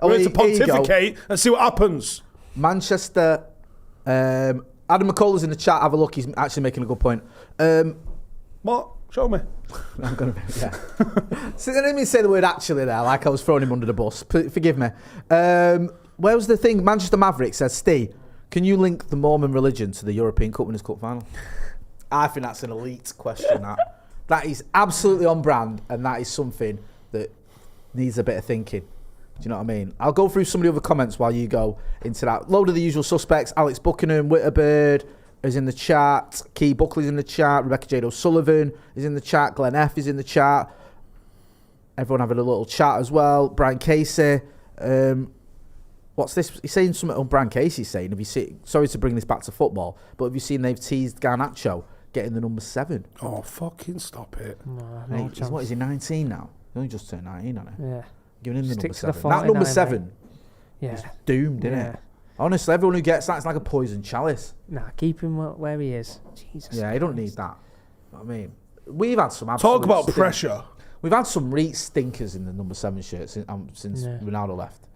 A: We're here to pontificate and see what happens.
B: Manchester. Adam McCullough's in the chat. Have a look. He's actually making a good point.
A: What? Show me.
B: I'm gonna be, yeah. So I didn't even say the word actually there, like I was throwing him under the bus. Forgive me. Where was the thing? Manchester Maverick says, Ste, can you link the Mormon religion to the European Cup Winners' Cup final? I think that's an elite question. That is absolutely on brand, and that is something that needs a bit of thinking. Do you know what I mean? I'll go through some of the other comments while you go into that. Load of the usual suspects. Alex Buckingham, Whitterbird is in the chat. Key Buckley's in the chat. Rebecca Jade O'Sullivan is in the chat. Glenn F is in the chat. Everyone having a little chat as well. Brian Casey. What's this? He's saying something on Brian Casey's saying. Have you seen? Sorry to bring this back to football, but have you seen they've teased Garnacho getting the number 7?
A: Oh, fucking stop it.
C: No
B: what is he, 19 now? He only just turned 19, hasn't he?
C: Yeah.
B: Giving him the
C: Stick
B: number
C: to the
B: 7. That
C: 49,
B: number
C: mate.
B: 7
C: Yeah.
B: is doomed, isn't
C: Yeah.
B: it? Honestly, everyone who gets that, it's like a poison chalice.
C: Nah, keep him where he is. Jesus.
B: Yeah, he don't need that. I mean, we've had some
A: Talk
B: absolute
A: about
B: stink-
A: pressure.
B: We've had some stinkers in the number 7 shirt since
C: Yeah.
B: Ronaldo left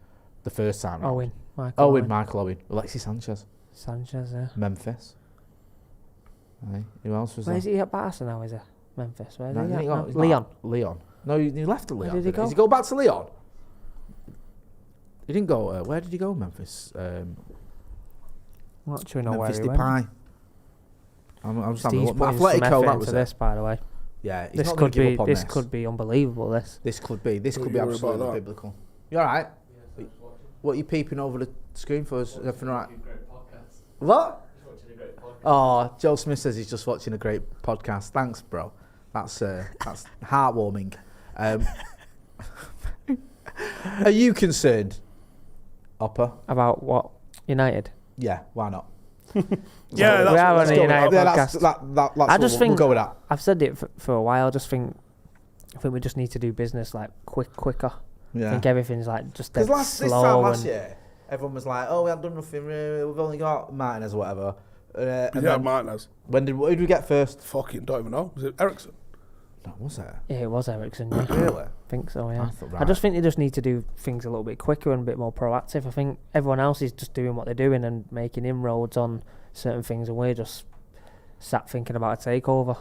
B: the first time. round.
C: Owen. Michael
B: Owen, Michael Owen, Alexis Sanchez,
C: Sanchez, yeah.
B: Memphis. Aye. Who else was
C: Where
B: there?
C: is he at Barca now, is he? Memphis. Where is
B: No,
C: he
B: he's
C: at
B: not-
C: now?
B: he's not
C: Leon.
B: at Leon. No, he left to Leon.
C: did he
B: didn't
C: go?
B: Did he go back to Leon? He didn't go. Where did he go? Memphis.
C: I'm not sure know where
B: Memphis
C: he went.
B: Depay. I'm just having a
C: Steve's
B: look.
C: putting some
B: Atletico,
C: effort
B: that was
C: into
B: it.
C: this, by the way.
B: Yeah, he's
C: This
B: not going
C: could
B: to give
C: be
B: up on
C: this
B: this.
C: could be unbelievable. This.
B: This could be
A: What are you worried
B: absolutely
A: about that?
B: biblical. You all right? What are you peeping over the screen for? Is everything all right? What? Oh, Joe Smith says he's just watching a great podcast. Thanks, bro. That's heartwarming. Are you concerned, Hopper?
C: About what? United.
B: Yeah, why not?
A: Yeah,
C: We are
A: that's
C: on a
A: what
C: United
B: Yeah,
C: podcast.
B: that's
C: I just think
B: we'll go with that.
C: I've said it for a while. I think we just need to do business like quicker. I
B: Yeah.
C: think everything's like just dead
B: Because this
C: slow.
B: time last
C: and
B: year, everyone was like, "Oh, we haven't done nothing. We've only got Martinez or whatever." And
A: Yeah,
B: then
A: Martinez.
B: who did we get first?
A: Fucking don't even know. Was it Ericsson?
B: No, was it?
C: yeah, it was Ericsson. Yeah.
B: Really?
C: I think so. Yeah.
B: thought,
C: I just think they just need to do things a little bit quicker and a bit more proactive. I think everyone else is just doing what they're doing and making inroads on certain things, and we're just sat thinking about a takeover.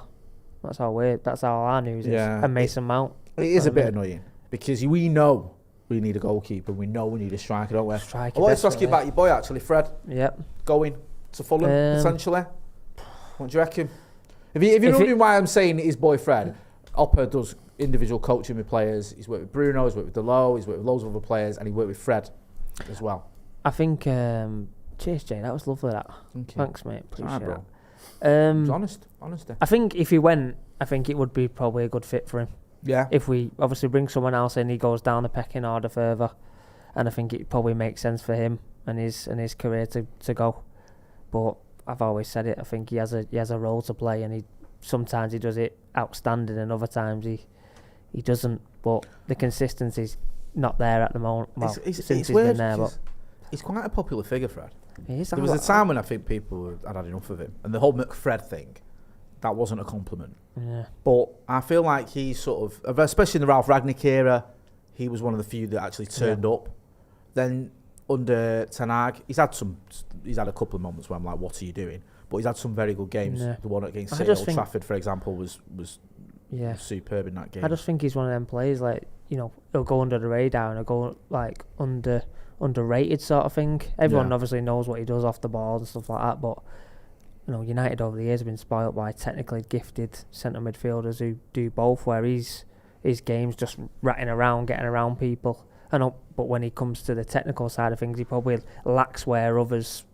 C: That's how our news is.
B: Yeah.
C: And Mason Mount.
B: It is a
C: I
B: bit
C: mean-
B: annoying because we know we need a goalkeeper. We know we need a striker, don't we?
C: Striker,
B: I wanted to ask you
C: definitely.
B: about your boy actually, Fred,
C: Yep.
B: going to Fulham potentially. What do you reckon? If you're
C: If it-
B: wondering why I'm saying his boy Fred, Hopper does individual coaching with players. He's worked with Bruno, he's worked with Delo, he's worked with loads of other players, and he worked with Fred as well.
C: I think. Cheers, Jay. That was lovely. That.
B: Thank you.
C: Thanks, mate.
B: It's
C: Appreciate
B: alright, bro.
C: that.
B: It's honest, honesty.
C: I think if he went, I think it would be probably a good fit for him.
B: Yeah.
C: If we obviously bring someone else in, he goes down the pecking order further, and I think it probably makes sense for him and his career to go. But I've always said it. I think he has a role to play, and sometimes he does it outstanding, and other times he doesn't. But the consistency's not there at the moment. Well, since he's
B: weird
C: been there, but
B: he's quite a popular figure, Fred.
C: he is.
B: There was a time when I think people had had enough of him, and the whole McFred thing, that wasn't a compliment.
C: Yeah.
B: But I feel like he's sort of, especially in the Ralf Rangnick era, he was one of the few that actually turned up. Then under Ten Hag, he's had a couple of moments where I'm like, what are you doing? But he's had some very good games.
C: Yeah.
B: The one against
C: I
B: City,
C: just
B: Old
C: think-
B: Trafford, for example, was
C: Yeah.
B: superb in that game.
C: I just think he's one of them players, like, he'll go under the radar and he'll go like underrated sort of thing. Everyone
B: Yeah.
C: obviously knows what he does off the ball and stuff like that, but United over the years have been spoilt by technically gifted centre midfielders who do both, where his game's just ratting around, getting around people. But when he comes to the technical side of things, he probably lacks where others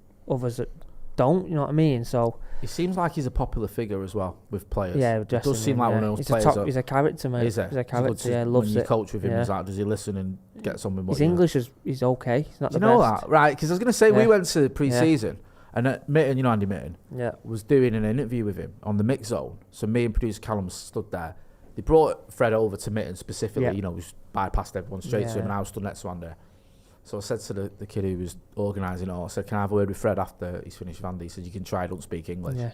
C: don't. You know what I mean? So
B: he seems like he's a popular figure as well with players.
C: yeah,
B: it does seem like one of those players.
C: He's a character, mate.
B: Is it?
C: He's a character. Yeah, loves
B: when you
C: it.
B: coach with him,
C: Yeah.
B: he's like, does he listen and get some with what
C: His
B: you know?
C: English is okay. He's not
B: Do you
C: the
B: know
C: best.
B: that? Right, because I was going to say, we
C: Yeah.
B: went to pre-season, and Mitten, Andy Mitten,
C: Yeah.
B: was doing an interview with him on the mix zone. So me and producer Callum stood there. They brought Fred over to Mitten specifically,
C: Yeah.
B: just bypassed everyone straight to him,
C: Yeah.
B: and I was stood next to Andy. So I said to the kid who was organising it all, I said, can I have a word with Fred after he's finished with Andy? He said, you can try, don't speak English.
C: Yeah.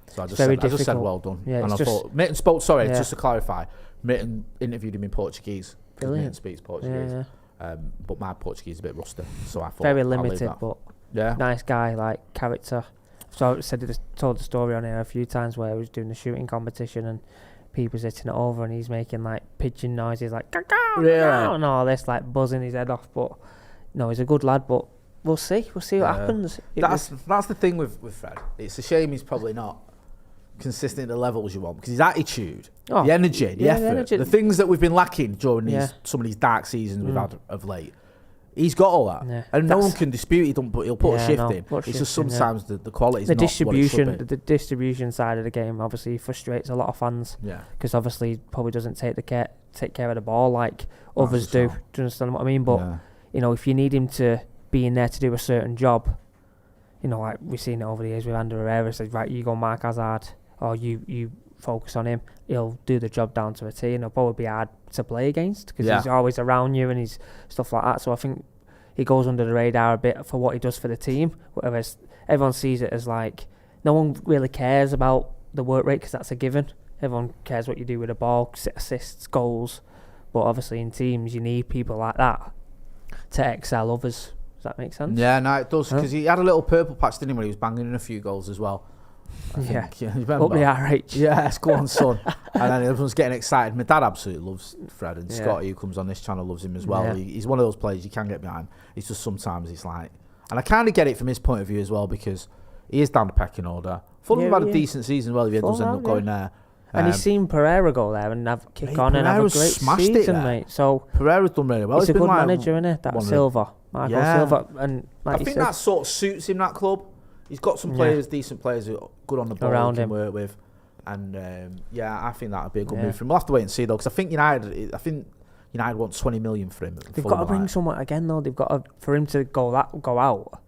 B: So I
C: It's
B: just
C: very
B: said, I just said,
C: difficult.
B: well done.
C: Yeah,
B: and I
C: it's just-
B: thought, Mitten spoke, sorry,
C: Yeah.
B: just to clarify, Mitten interviewed him in Portuguese. 'Cause Mitten
C: Brilliant.
B: speaks Portuguese.
C: Yeah.
B: But my Portuguese is a bit rusty, so I thought
C: Very
B: I'll leave
C: limited,
B: that.
C: but
B: Yeah.
C: nice guy, like character. So I told the story on here a few times where he was doing the shooting competition and people's hitting it over, and he's making like pigeon noises, like caw, caw,
B: Really?
C: caw, and all this, like buzzing his head off. But no, he's a good lad. But we'll see what happens.
B: That's the thing with Fred. It's a shame he's probably not consistent at the levels you want, because his attitude,
C: Oh,
B: the energy, the
C: yeah, the
B: effort,
C: energy.
B: the things that we've been lacking during
C: Yeah.
B: some of these dark seasons we've
C: Mm.
B: had of late. He's got all that,
C: Yeah.
B: and no
C: That's-
B: one can dispute. He'll put a
C: Yeah,
B: shift
C: no,
B: in.
C: put a
B: It's just
C: shift in, yeah.
B: sometimes the quality's
C: the
B: not what it should
C: distribution.
B: be.
C: The distribution side of the game obviously frustrates a lot of fans
B: Yeah,
C: because obviously he probably doesn't take care of the ball like others
B: the
C: do.
B: sound.
C: Do you understand what I mean? But
B: yeah.
C: if you need him to be in there to do a certain job, like we've seen it over the years with Ander Herrera, says, right, you go Mark Hazard, or you focus on him, he'll do the job down to a T, and he'll probably be hard to play against because
B: Yeah.
C: he's always around you and he's stuff like that. So I think he goes under the radar a bit for what he does for the team. Whereas everyone sees it as like no one really cares about the work rate because that's a given. Everyone cares what you do with the ball, assists, goals. But obviously in teams you need people like that to excel others. Does that make sense?
B: Yeah, no, it does, because he had a little purple patch, didn't he, when he was banging in a few goals as well. I think, you remember?
C: Up the RH.
B: Yes, go on, son. And then everyone's getting excited. My dad absolutely loves Fred, and
C: Yeah.
B: Scotty, who comes on this channel, loves him as well.
C: Yeah.
B: He's one of those players you can get behind. It's just sometimes it's like... And I kind of get it from his point of view as well, because he is down the pecking order. Fulham have had a decent season as well if he does end up going there.
C: And he's seen Pereira go there and kick on and have a great
B: smashed it
C: season,
B: there.
C: mate. So
B: Pereira's done really well.
C: he's a
B: been
C: good
B: like
C: manager, isn't it? That Silva. Michael Silva. And like
B: I think that sort of suits him, that club. He's got some players, decent players who are good on the ball
C: around
B: he can
C: him.
B: work with. And I think that would be a good move for him. We'll have to wait and see though, because I think United want 20 million for him.
C: They've got to bring someone again though. They've got to, for him to go out.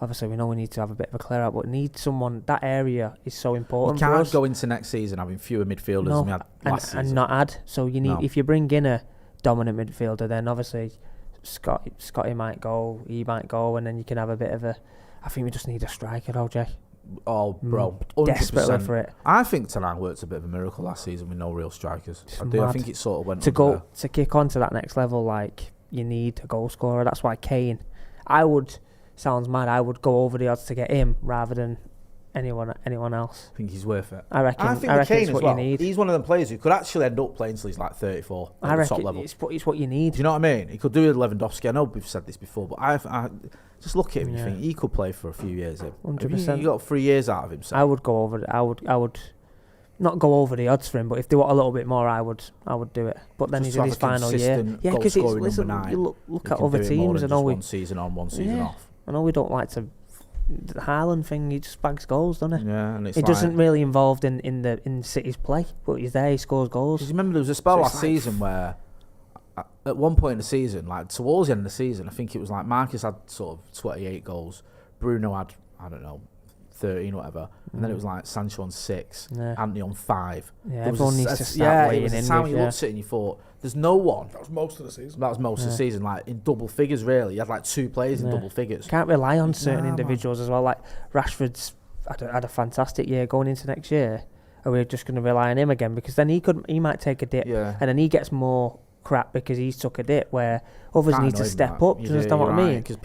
C: Obviously, we know we need to have a bit of a clear out, but need someone. That area is so important.
B: We
C: for
B: can't
C: us.
B: go into next season having fewer midfielders than we had last season.
C: And not add. So you need if you bring in a dominant midfielder, then obviously Scotty might go, he might go, and then you can have a bit of a. I think we just need a striker, though, Jay.
B: Oh, bro, 100%.
C: Desperately for it.
B: I think tonight worked a bit of a miracle last season with no real strikers. I do. I think it sort of went
C: to kick on to that next level. Like you need a goal scorer. That's why Kane. Sounds mad. I would go over the odds to get him rather than anyone else.
B: I think he's worth it.
C: I reckon
B: Kane
C: it's what you need.
B: He's one of them players who could actually end up playing till he's like 34 at the top level.
C: It's what you need.
B: Do you know what I mean? He could do with Lewandowski. I know we've said this before, but I just look at him and you think he could play for a few years.
C: 100%.
B: You got 3 years out of him. So.
C: I would go over. I would not go over the odds for him, but if they want a little bit more, I would do it. But then he's in his final year. Yeah, because you look at other teams and all.
B: One season on, one season off.
C: I know we don't like to. The Haaland thing, he just bags goals, doesn't he?
B: Yeah, and
C: he doesn't really involved in City's play, but he's there. He scores goals.
B: Because remember, there was a spell last season where, at one point in the season, like towards the end of the season, I think it was like Marcus had sort of 28 goals, Bruno had 13 or whatever, and then it was like Sancho on 6, Anthony on 5.
C: Yeah, everyone needs to start weighing in.
B: It was a time you looked at it and you thought, there's no one.
A: That was most of the season.
B: That was most of the season, like in double figures, really. You had like 2 players in double figures.
C: Can't rely on certain individuals as well. Like Rashford's had a fantastic year going into next year. Are we just going to rely on him again? Because then he might take a dip, and then he gets more crap because he's took a dip where others need to step up. Do you understand what I mean?
B: Because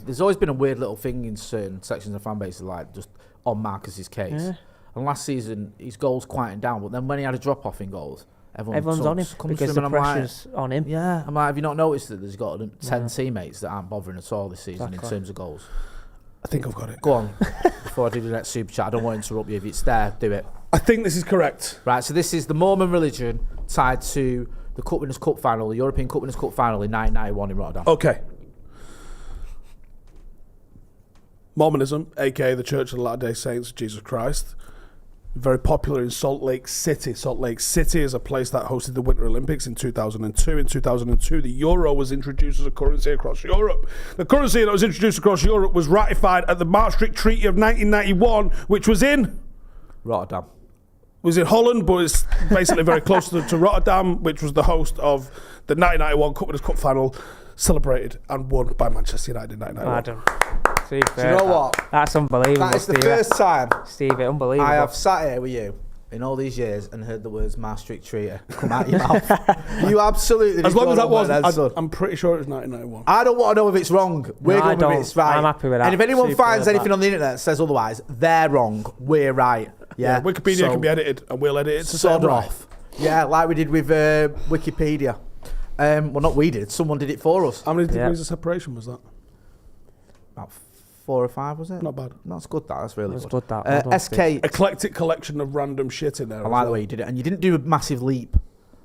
B: there's always been a weird little thing in certain sections of the fan base, like just on Marcus's case. Yeah. And last season, his goals quieted down, but then when he had a drop off in goals, everyone's on him because the pressure's on him. Yeah, I'm like, have you not noticed that there's got 10 teammates that aren't bothering at all this season in terms of goals?
A: I think I've got it.
B: Go on. Before I do the next super chat, I don't want to interrupt you. If it's there, do it.
A: I think this is correct.
B: Right, so this is the Mormon religion tied to the Cup Winners' Cup final, the European Cup Winners' Cup final in 1991 in Rotterdam.
A: Okay. Mormonism, aka the Church of the Latter-day Saints of Jesus Christ, very popular in Salt Lake City. Salt Lake City is a place that hosted the Winter Olympics in 2002. In 2002, the euro was introduced as a currency across Europe. The currency that was introduced across Europe was ratified at the Maastricht Treaty of 1991, which was in
B: Rotterdam.
A: Was in Holland, but it's basically very close to Rotterdam, which was the host of the 1991 Cup Winners' Cup final, celebrated and won by Manchester United in 1991.
C: Do
B: you know what?
C: That's unbelievable.
B: That is the first time,
C: Steve, unbelievable.
B: I have sat here with you in all these years and heard the words Maastricht Treaty come out your mouth. You absolutely.
A: As long as that was, I'm pretty sure it was 1991.
B: I don't want to know if it's wrong. We're going with it's right.
C: I'm happy with that.
B: And if anyone finds anything on the internet that says otherwise, they're wrong. We're right. Yeah.
A: Wikipedia can be edited, and we'll edit it to
B: sod
A: off.
B: Yeah, like we did with Wikipedia. Well, not we did. Someone did it for us.
A: How many degrees of separation was that?
B: About 4 or 5, was it?
A: Not bad.
B: That's good. That's really
C: good.
B: SK.
A: Eclectic collection of random shit in there.
B: I like the way you did it, and you didn't do a massive leap.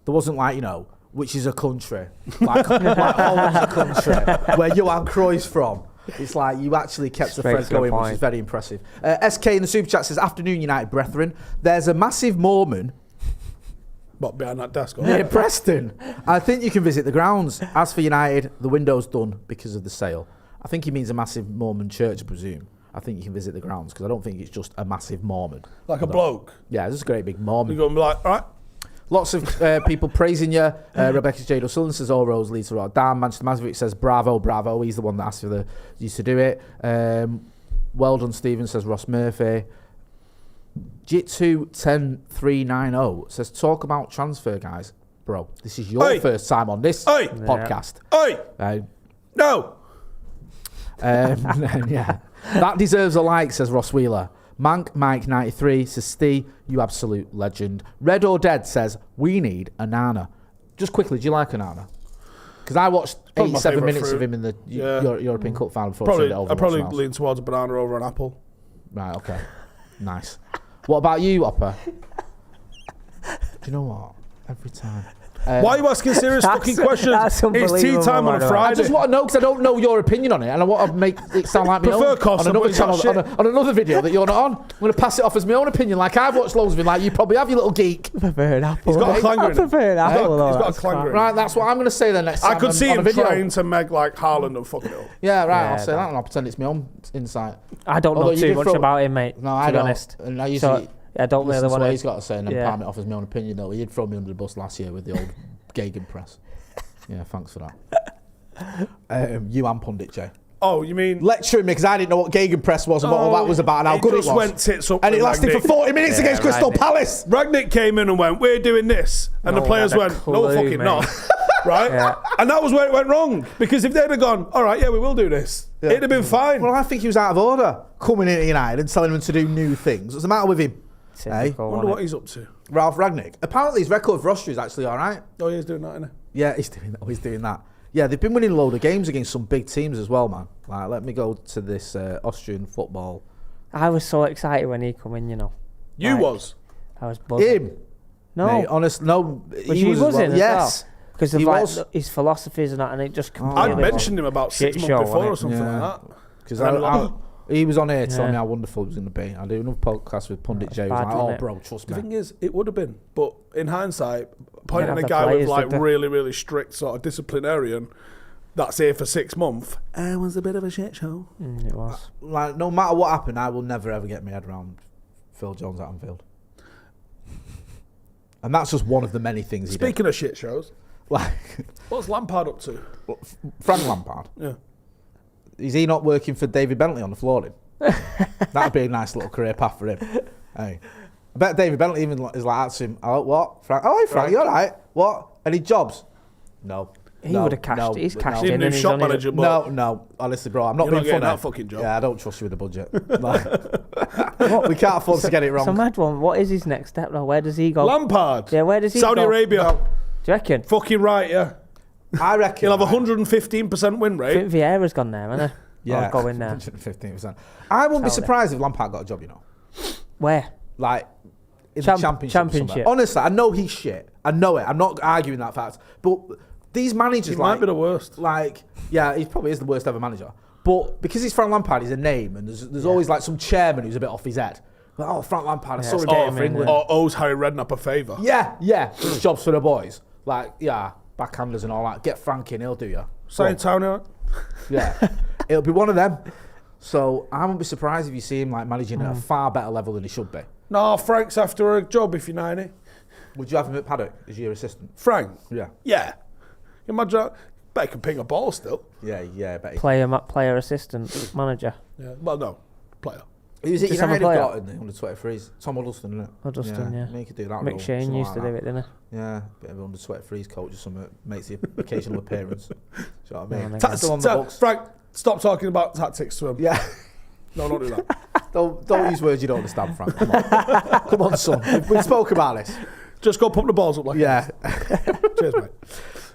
B: There wasn't like which is a country, like Holland's a country where Johan Cruyff's from. It's like you actually kept the thread going, which is very impressive. SK in the super chat says, "Afternoon, United brethren. There's a massive Mormon."
A: What, behind that desk?
B: Near Preston. I think you can visit the grounds. As for United, the window's done because of the sale. I think he means a massive Mormon church, I presume. I think you can visit the grounds because I don't think it's just a massive Mormon.
A: Like a bloke.
B: Yeah, it's just a great big Mormon.
A: You're going to be like, all right.
B: Lots of people praising you. Rebecca Jade O'Sullivan says all roads lead to Rotterdam. Manchester Mazovic says bravo. He's the one that asked for used to do it. Well done, Stephen, says Ross Murphy. Jitsu10390 says talk about transfer, guys. Bro, this is your first time on this podcast.
A: No.
B: Yeah. That deserves a like, says Ross Wheeler. Mank Mike 93 says Steve, you absolute legend. Red or Dead says we need a Nana. Just quickly, do you like a Nana? Because I watched 87 minutes of him in the European Cup final before I turned it over.
A: I probably lean towards a banana over an apple.
B: Right, okay. Nice. What about you, Oppa? Do you know what? Every time.
A: Why are you asking serious fucking questions? It's tea time on a Friday.
B: I just want to know because I don't know your opinion on it, and I want to make it sound like my own on another channel, on another video that you're not on. I'm going to pass it off as my own opinion. Like I've watched loads of it, like you probably have, you little geek.
C: I prefer an apple.
A: He's got a clanger in it.
C: He's got
A: a clanger in it.
B: Right, that's what I'm going to say then next time.
A: I could see him trying to make like Haaland and fucking it up.
B: Yeah, right. I'll say that and I'll pretend it's my own insight.
C: I don't know too much about him, mate.
B: No, I don't.
C: Honest.
B: And I usually
C: I don't really want to.
B: He's got to say and then palm it off as my own opinion. Though he did throw me under the bus last year with the old Gegenpress. Yeah, thanks for that. You and Pundit Jay.
A: Oh, you mean
B: lecturing me because I didn't know what Gegenpress was and what all that was about and how good it was.
A: Went tits up
B: and it lasted for 40 minutes against Crystal Palace.
A: Rangnick came in and went, "We're doing this," and the players went, "No, we're fucking not." Right? Yeah. And that was where it went wrong. Because if they'd have gone, "All right, yeah, we will do this," it'd have been fine.
B: Well, I think he was out of order coming into United and telling them to do new things. What's the matter with him?
A: I wonder what he's up to.
B: Ralf Rangnick. Apparently his record for Austria is actually all right.
A: Oh, he's doing that, isn't he?
B: Yeah, he's doing that. Yeah, they've been winning a load of games against some big teams as well, man. Like, let me go to this Austrian football.
C: I was so excited when he come in, you know.
A: You was?
C: I was buzzing.
B: Him?
C: No.
B: Mate, honest, no.
C: He was buzzing as well. Because of like his philosophies and that, and it just completely...
A: I'd mentioned him about 6 months before or something like that.
B: Because he was on here telling me how wonderful it was going to be. I do another podcast with Pundit Jay. He was like, oh, bro, trust me.
A: The thing is, it would have been. But in hindsight, pointing a guy with like really, really strict sort of disciplinarian that's here for 6 months, it was a bit of a shit show.
C: It was.
B: Like, no matter what happened, I will never, ever get my head around Phil Jones at Anfield. And that's just one of the many things he did.
A: Speaking of shit shows,
B: like,
A: what's Lampard up to?
B: Frank Lampard?
A: Yeah.
B: Is he not working for David Bentley on the flooring? That'd be a nice little career path for him. Hey, I bet David Bentley even is like asking him, "Oh, what, Frank? Oh, hey, Frank, you all right? What? Any jobs? No."
C: He would have cashed. He's cashed in.
A: Even shop manager.
B: No. Honestly, bro, I'm not being funny.
A: That fucking job.
B: Yeah, I don't trust you with the budget. We can't afford to get it wrong.
C: So mad one. What is his next step now? Where does he go?
A: Lampard.
C: Yeah, where does he go?
A: Saudi Arabia.
C: No. Do you reckon?
A: Fucking right, yeah.
B: I reckon
A: he'll have 115% win rate.
C: I think Vieira's gone there, hasn't he?
B: Yeah,
C: I'll go in there.
B: 115%. I wouldn't be surprised if Lampard got a job, you know.
C: Where?
B: Like, in the Championship. Honestly, I know he's shit. I know it. I'm not arguing that fact. But these managers,
A: he might be the worst.
B: Like, yeah, he probably is the worst ever manager. But because he's Frank Lampard, he's a name, and there's always like some chairman who's a bit off his head. Like, oh, Frank Lampard, I saw him get for England.
A: Or owes Harry Redknapp a favour.
B: Yeah. It's jobs for the boys. Like, yeah, backhanders and all that. Get Frank in, he'll do you.
A: Saying town,
B: yeah. It'll be one of them. So I won't be surprised if you see him like managing at a far better level than he should be.
A: No, Frank's after a job if you're 90.
B: Would you have him at Paddock as your assistant?
A: Frank?
B: Yeah.
A: Yeah. Imagine, bet he can ping a ball still.
B: Yeah, I bet he
C: Player, assistant, manager.
A: Yeah. Well, no, player.
B: Who's it United got in the under-23s? Tom Huddleston, isn't it?
C: Huddleston, yeah.
B: He could do that.
C: Mick Shane used to do it, didn't he?
B: Yeah, bit of an under-23s coach or something. Makes the occasional appearance. Do you know what I mean?
A: Still on the books. Frank, stop talking about tactics to him.
B: Yeah.
A: No, don't do that.
B: don't use words you don't understand, Frank. Come on. Come on, son. We spoke about this.
A: Just go pump the balls up like
B: this.
A: Cheers, mate.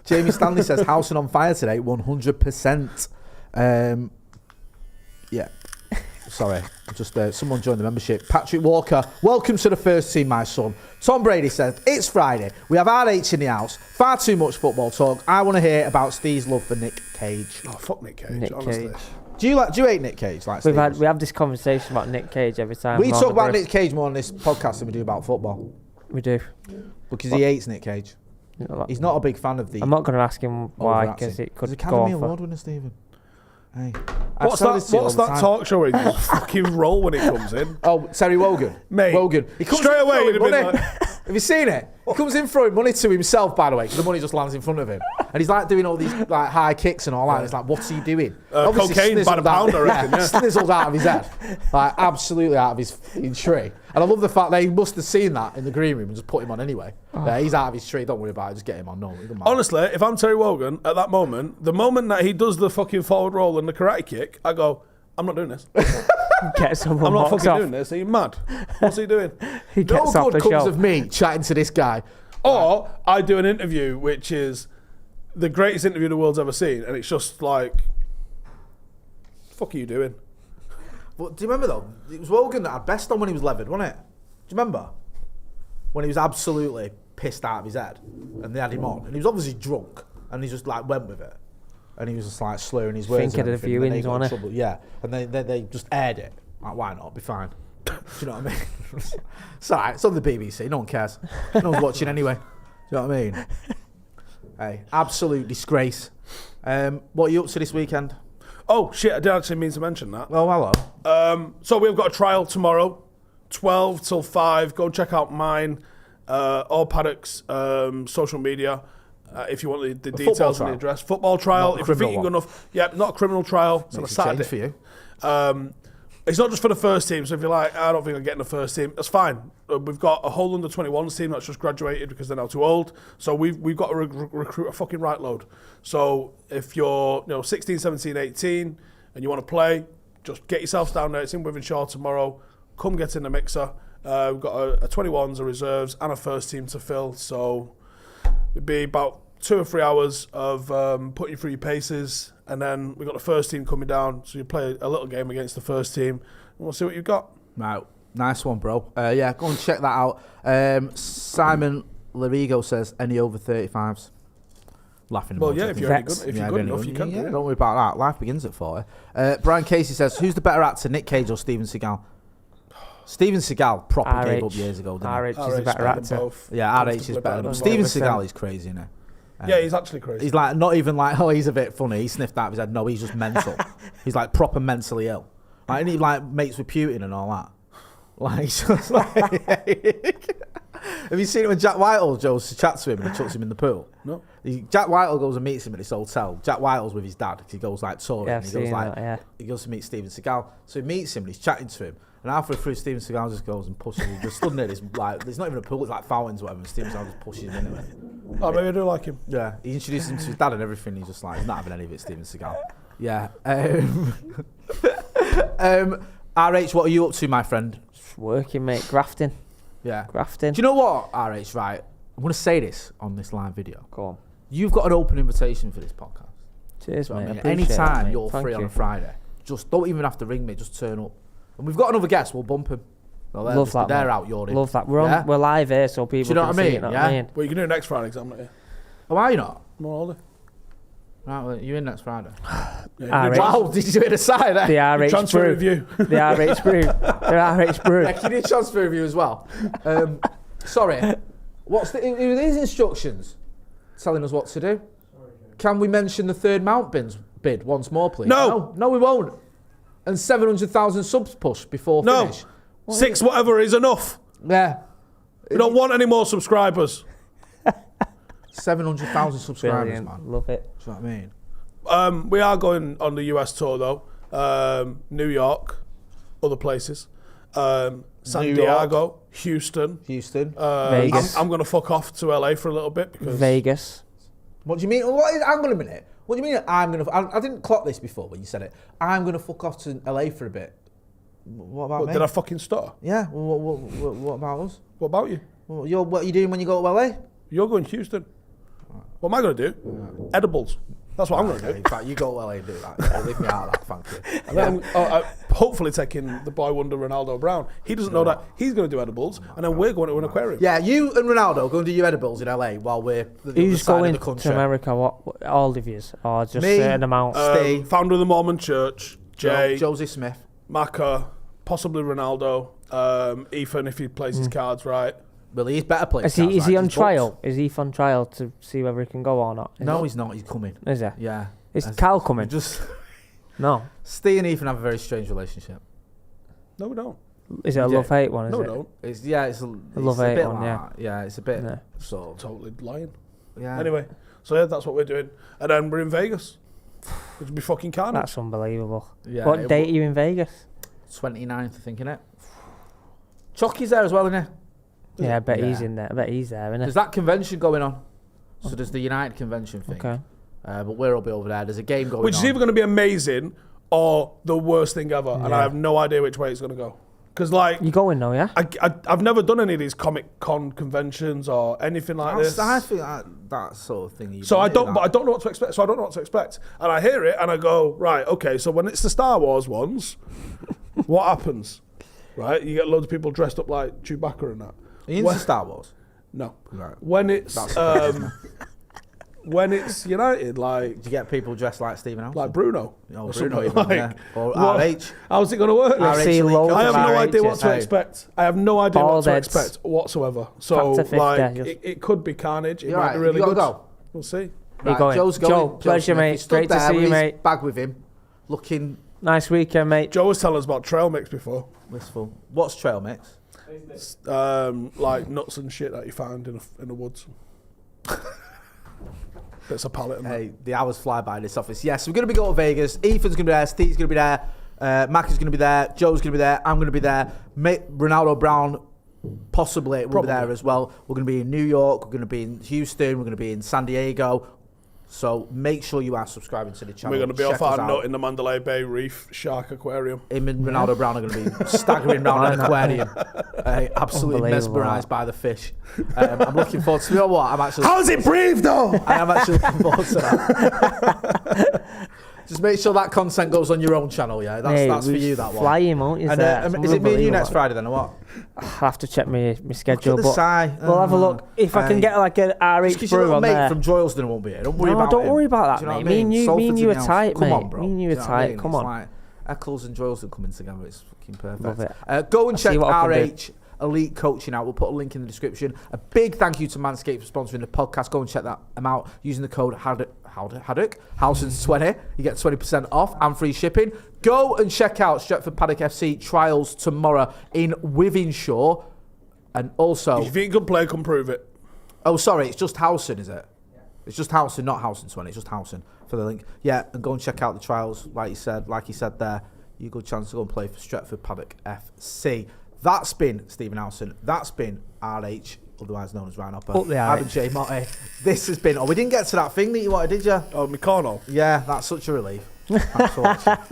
B: Jamie Stanley says, Howson on fire today, 100%. Yeah. Sorry, just someone joined the membership. Patrick Walker, welcome to the first team, my son. Tom Brady says, it's Friday. We have RH in the house. Far too much football talk. I want to hear about Steve's love for Nick Cage.
A: Oh, fuck Nick Cage, honestly.
B: Do you hate Nick Cage? Like
C: we have this conversation about Nick Cage every time.
B: We talk about Nick Cage more on this podcast than we do about football.
C: We do.
B: Because he hates Nick Cage. He's not a big fan of the...
C: I'm not going to ask him why, because it could go
B: Academy Award winner, Stephen. Hey.
A: What's that talk show where you just fucking roll when it comes in?
B: Oh, Terry Wogan.
A: Mate,
B: Wogan. He comes
A: straight
B: in
A: away
B: throwing
A: you'd have been
B: money.
A: like...
B: Have you seen it? He comes in throwing money to himself, by the way, because the money just lands in front of him. And he's like doing all these like high kicks and all that. And it's like, what's he doing? Obviously
A: cocaine by the pound, I reckon. Yeah.
B: Snizzled out of his head. Like, absolutely out of his tree. And I love the fact that he must have seen that in the green room and just put him on anyway. Yeah, he's out of his tree. Don't worry about it. Just get him on. No,
A: honestly, if I'm Terry Wogan, at that moment, the moment that he does the fucking forward roll and the karate kick, I go, I'm not doing this.
C: I'm
A: not fucking doing this. Are you mad? What's he doing?
C: He gets
B: no
C: off
B: good
C: the
B: comes
C: show.
B: of me chatting to this guy.
A: Or I do an interview which is the greatest interview the world's ever seen, and it's just like, fuck are you doing?
B: But do you remember though? It was Wogan that had best on when he was levered, wasn't it? Do you remember? When he was absolutely pissed out of his head and they had him on. And he was obviously drunk and he just like went with it. And he was just like slurring his words.
C: Thinking of the viewings, wasn't it?
B: Yeah. And they just aired it. Like, why not? Be fine. Do you know what I mean? It's alright. It's on the BBC. No one cares. No one's watching anyway. Do you know what I mean? Hey, absolute disgrace. What are you up to this weekend?
A: Oh, shit, I did actually mean to mention that.
B: Oh, hello.
A: So we've got a trial tomorrow, 12 till 5. Go check out mine, or Paddock's social media, if you want the details and the address. Football trial, if you're thinking good enough. Yeah, not a criminal trial. It's on a Saturday.
B: For you.
A: It's not just for the first team, so if you're like, I don't think I'm getting the first team, that's fine. We've got a whole under-21s team that's just graduated because they're now too old. So we've got to recruit a fucking right load. So if you're 16, 17, 18 and you want to play, just get yourselves down there. It's in Withenshaw tomorrow. Come get in the mixer. We've got a 21s, a reserves and a first team to fill. So it'd be about 2 or 3 hours of putting you through your paces. And then we've got the first team coming down, so you play a little game against the first team, and we'll see what you've got.
B: Right, nice one, bro. Yeah, go and check that out. Simon Larigo says, any over 35s? Laughing.
A: Well, yeah, if you're good enough, you can.
B: Yeah, don't worry about that. Life begins at 40. Brian Casey says, who's the better actor, Nick Cage or Steven Seagal? Steven Seagal proper gave up years ago, didn't he?
C: RH is the better actor.
B: Yeah, RH is better. Steven Seagal is crazy, isn't he?
A: Yeah, he's actually crazy.
B: He's like, not even like, oh, he's a bit funny. He sniffed out of his head. No, he's just mental. He's like proper mentally ill. Like, and he like mates with Putin and all that. Like, he's just like... Have you seen it when Jack Whitehall goes to chat to him and he chucks him in the pool?
A: No.
B: Jack Whitehall goes and meets him at this hotel. Jack Whitehall's with his dad because he goes like touring.
C: Yeah,
B: and he goes like, he goes to meet Steven Seagal. So he meets him and he's chatting to him. And halfway through, Steven Seagal just goes and pushes him. Just stood there, like, there's not even a pool, it's like fountains or whatever. And Steven Seagal just pushes him into it.
A: Oh, maybe I do like him.
B: Yeah, he introduced him to his dad and everything. He's just like, he's not having any of it, Steven Seagal. Yeah. RH, what are you up to, my friend?
C: Just working, mate. Grafting.
B: Yeah.
C: Grafting.
B: Do you know what, RH, right? I'm going to say this on this live video.
C: Go on.
B: You've got an open invitation for this podcast.
C: Cheers,
B: So,
C: mate.
B: I mean,
C: Appreciate
B: anytime
C: it,
B: you're
C: Thank
B: free
C: you.
B: on a Friday, just don't even have to ring me, just turn up. And we've got another guest, we'll bump him.
C: Love that,
B: they're
C: mate.
B: out, you're in.
C: Love that. We're live here, so people
B: you know
C: can
B: what I
C: see
B: mean?
C: it. Know
B: Yeah.
C: what I mean?
A: Well, you can do next Friday, because I'm not here.
B: Oh, are you not?
A: I'm on holiday.
B: Right, well, you're in next Friday.
A: Yeah,
C: RH.
B: Wow, did you do it aside there?
C: The RH
A: transfer
C: Brew.
A: review.
C: The RH Brew. The RH Brew.
B: Yeah, can you do a transfer review as well? Sorry, what's who are these instructions telling us what to do? Can we mention the third Mount bid once more, please? No, we won't. And 700,000 subs push before finish.
A: No, 6 whatever is enough.
B: Yeah.
A: We don't want any more subscribers.
B: 700,000 subscribers,
C: Brilliant.
B: man.
C: Love it.
B: Do you know what I mean?
A: We are going on the US tour, though. New York, other places. San
B: New
A: Diego, Houston.
C: Vegas.
A: I'm going to fuck off to LA for a little bit. Because
C: Vegas.
B: What do you mean? Hang on a minute. What do you mean I'm going to... I didn't clock this before when you said it. I'm going to fuck off to LA for a bit. What about me?
A: Did I fucking stutter?
B: Yeah. What about us?
A: What about you?
B: What are you doing when you go to LA?
A: You're going to Houston. What am I going to do? Edibles. That's what I'm going to do.
B: In fact, you go to LA and do that. Yeah, leave me out of that, thank you.
A: And then I'm hopefully taking the boy wonder Ronaldo Brown. He doesn't know that he's going to do edibles, and then we're going to an aquarium.
B: Yeah, you and Ronaldo go and do your edibles in LA while we're
C: Who's
B: going
C: going
B: the country.
C: to America? What all of yous? Or just
B: Me,
C: a certain amount?
B: Steve.
A: Founder of the Mormon Church, Jay,
B: Josie Smith.
A: Maka, possibly Ronaldo, Ethan if he plays his cards right.
B: Well, he's better playing.
C: Is he on trial? Is he on trial to see whether he can go or not?
B: No, he's not. He's coming.
C: Is he?
B: Yeah.
C: Is Cal coming?
B: Just
C: No.
B: Ste and Ethan have a very strange relationship.
A: No, we don't.
C: Is it a love-hate one, is
A: No,
C: it?
A: we don't.
B: It's a
C: love-hate
B: bit
C: one,
B: like
C: yeah.
B: that. Yeah, it's a bit.
C: Yeah.
B: So
A: Totally lying.
B: yeah.
A: Anyway, so yeah, that's what we're doing. And then we're in Vegas. Which would be fucking carnage.
C: That's unbelievable.
B: Yeah.
C: What date are you in Vegas?
B: 29th, I think, innit? Chucky's there as well, isn't he?
C: Yeah, I bet
B: Yeah.
C: he's in there. I bet he's there, isn't
B: There's that convention going on. So there's the United convention thing.
C: Okay.
B: But we'll be over there. There's a game going
A: Which
B: on.
A: is either going to be amazing or the worst thing ever. And
C: Yeah.
A: I have no idea which way it's going to go. Because, like,
C: You going though, yeah?
A: I've never done any of these Comic Con conventions or anything like this.
B: I think that sort of thing.
A: So I don't know what to expect. So I don't know what to expect. And I hear it and I go, right, okay, so when it's the Star Wars ones, what happens? Right? You get loads of people dressed up like Chewbacca and that.
B: Are you into Star Wars?
A: No.
B: Right.
A: When it's when it's United, like
B: Do you get people dressed like Stephen Howson?
A: like Bruno.
B: Oh,
A: or
B: Bruno,
A: something,
B: even, yeah. Or
A: what-
B: RH.
A: How's it going to work?
C: I see loads
A: I have
C: of
A: no idea what to
B: Hey.
A: expect. I have no idea what
C: Bald
A: to
C: heads.
A: expect whatsoever. So,
C: Factor 50,
A: like,
C: just-
A: it could be carnage. It
B: You
A: might
B: alright?
A: be really
B: You
A: good.
B: gotta go.
A: We'll see.
C: You going?
B: Joe's going.
C: Joe,
B: Joe
C: pleasure,
B: Smith. He
C: mate.
B: stood
C: Great to
B: there
C: see
B: with
C: you,
B: his
C: mate.
B: Bag with him, looking
C: Nice weekend, mate.
A: Joe was telling us about trail mix before.
B: wistful. What's trail mix?
A: Like nuts and shit that you found in the woods. Bits of pallet and that.
B: Hey, the hours fly by in this office. Yes, we're going to be going to Vegas. Ethan's going to be there. Steve's going to be there. Mac is going to be there. Joe's going to be there. I'm going to be there. Ronaldo Brown possibly will be there as well. We're going to be in New York. We're going to be in Houston. We're going to be in San Diego. So make sure you are subscribing to the channel.
A: We're going to be
B: Check
A: off
B: us
A: our
B: out.
A: nut in the Mandalay Bay Reef Shark Aquarium.
B: Him and Ronaldo Brown are going to be staggering around an aquarium, absolutely
C: Unbelievable.
B: mesmerised by the fish. I'm looking forward to. You know what?
A: How's it breathe though?
B: I am actually looking forward to that. Just make sure that content goes on your own channel, yeah? That's for you, that one.
C: Flying, won't you?
B: And, is it me and you next Friday then, or what?
C: I'll have to check my schedule,
B: Look at the
C: but
B: side.
C: we'll have a look. If I can get like an
B: Just
C: RH
B: 'cause your
C: brew
B: little
C: on
B: mate
C: there.
B: from Droylsden won't be here. Don't worry about
C: don't
B: him.
C: worry about
B: Do
C: that,
B: you know
C: mate.
B: what I mean?
C: Me and you are
B: Salford's in the
C: tight,
B: house. Come
C: mate.
B: on, bro.
C: Me and you
B: Do
C: are
B: know what I
C: tight.
B: mean?
C: Come
B: It's
C: on.
B: like Eccles and Droylsden coming together. It's fucking perfect.
C: Love it.
B: Go and
C: I'll see
B: check
C: what I can
B: RH Elite Coaching out. We'll put a link in the description. A big thank you to Manscaped for sponsoring the podcast. Go and check them out using the code Haddock, Howson20. You get 20% off and free shipping. Go and check out Stratford Paddock FC trials tomorrow in Wythenshawe. And also...
A: If you think you can play, come prove it.
B: Oh, sorry, it's just Howson, is it? Yeah. It's just Howson, not Howson20. It's just Howson for the link. Yeah, and go and check out the trials, like you said there. You got a chance to go and play for Stratford Paddock FC. That's been Stephen Howson. That's been RH, otherwise known as Ryan Hopper.
C: Up the
B: I've been Jay Motti. This has been... Oh, we didn't get to that thing that you wanted, did you?
A: Oh, my corner.
B: Yeah, that's such a relief. Thanks for watching.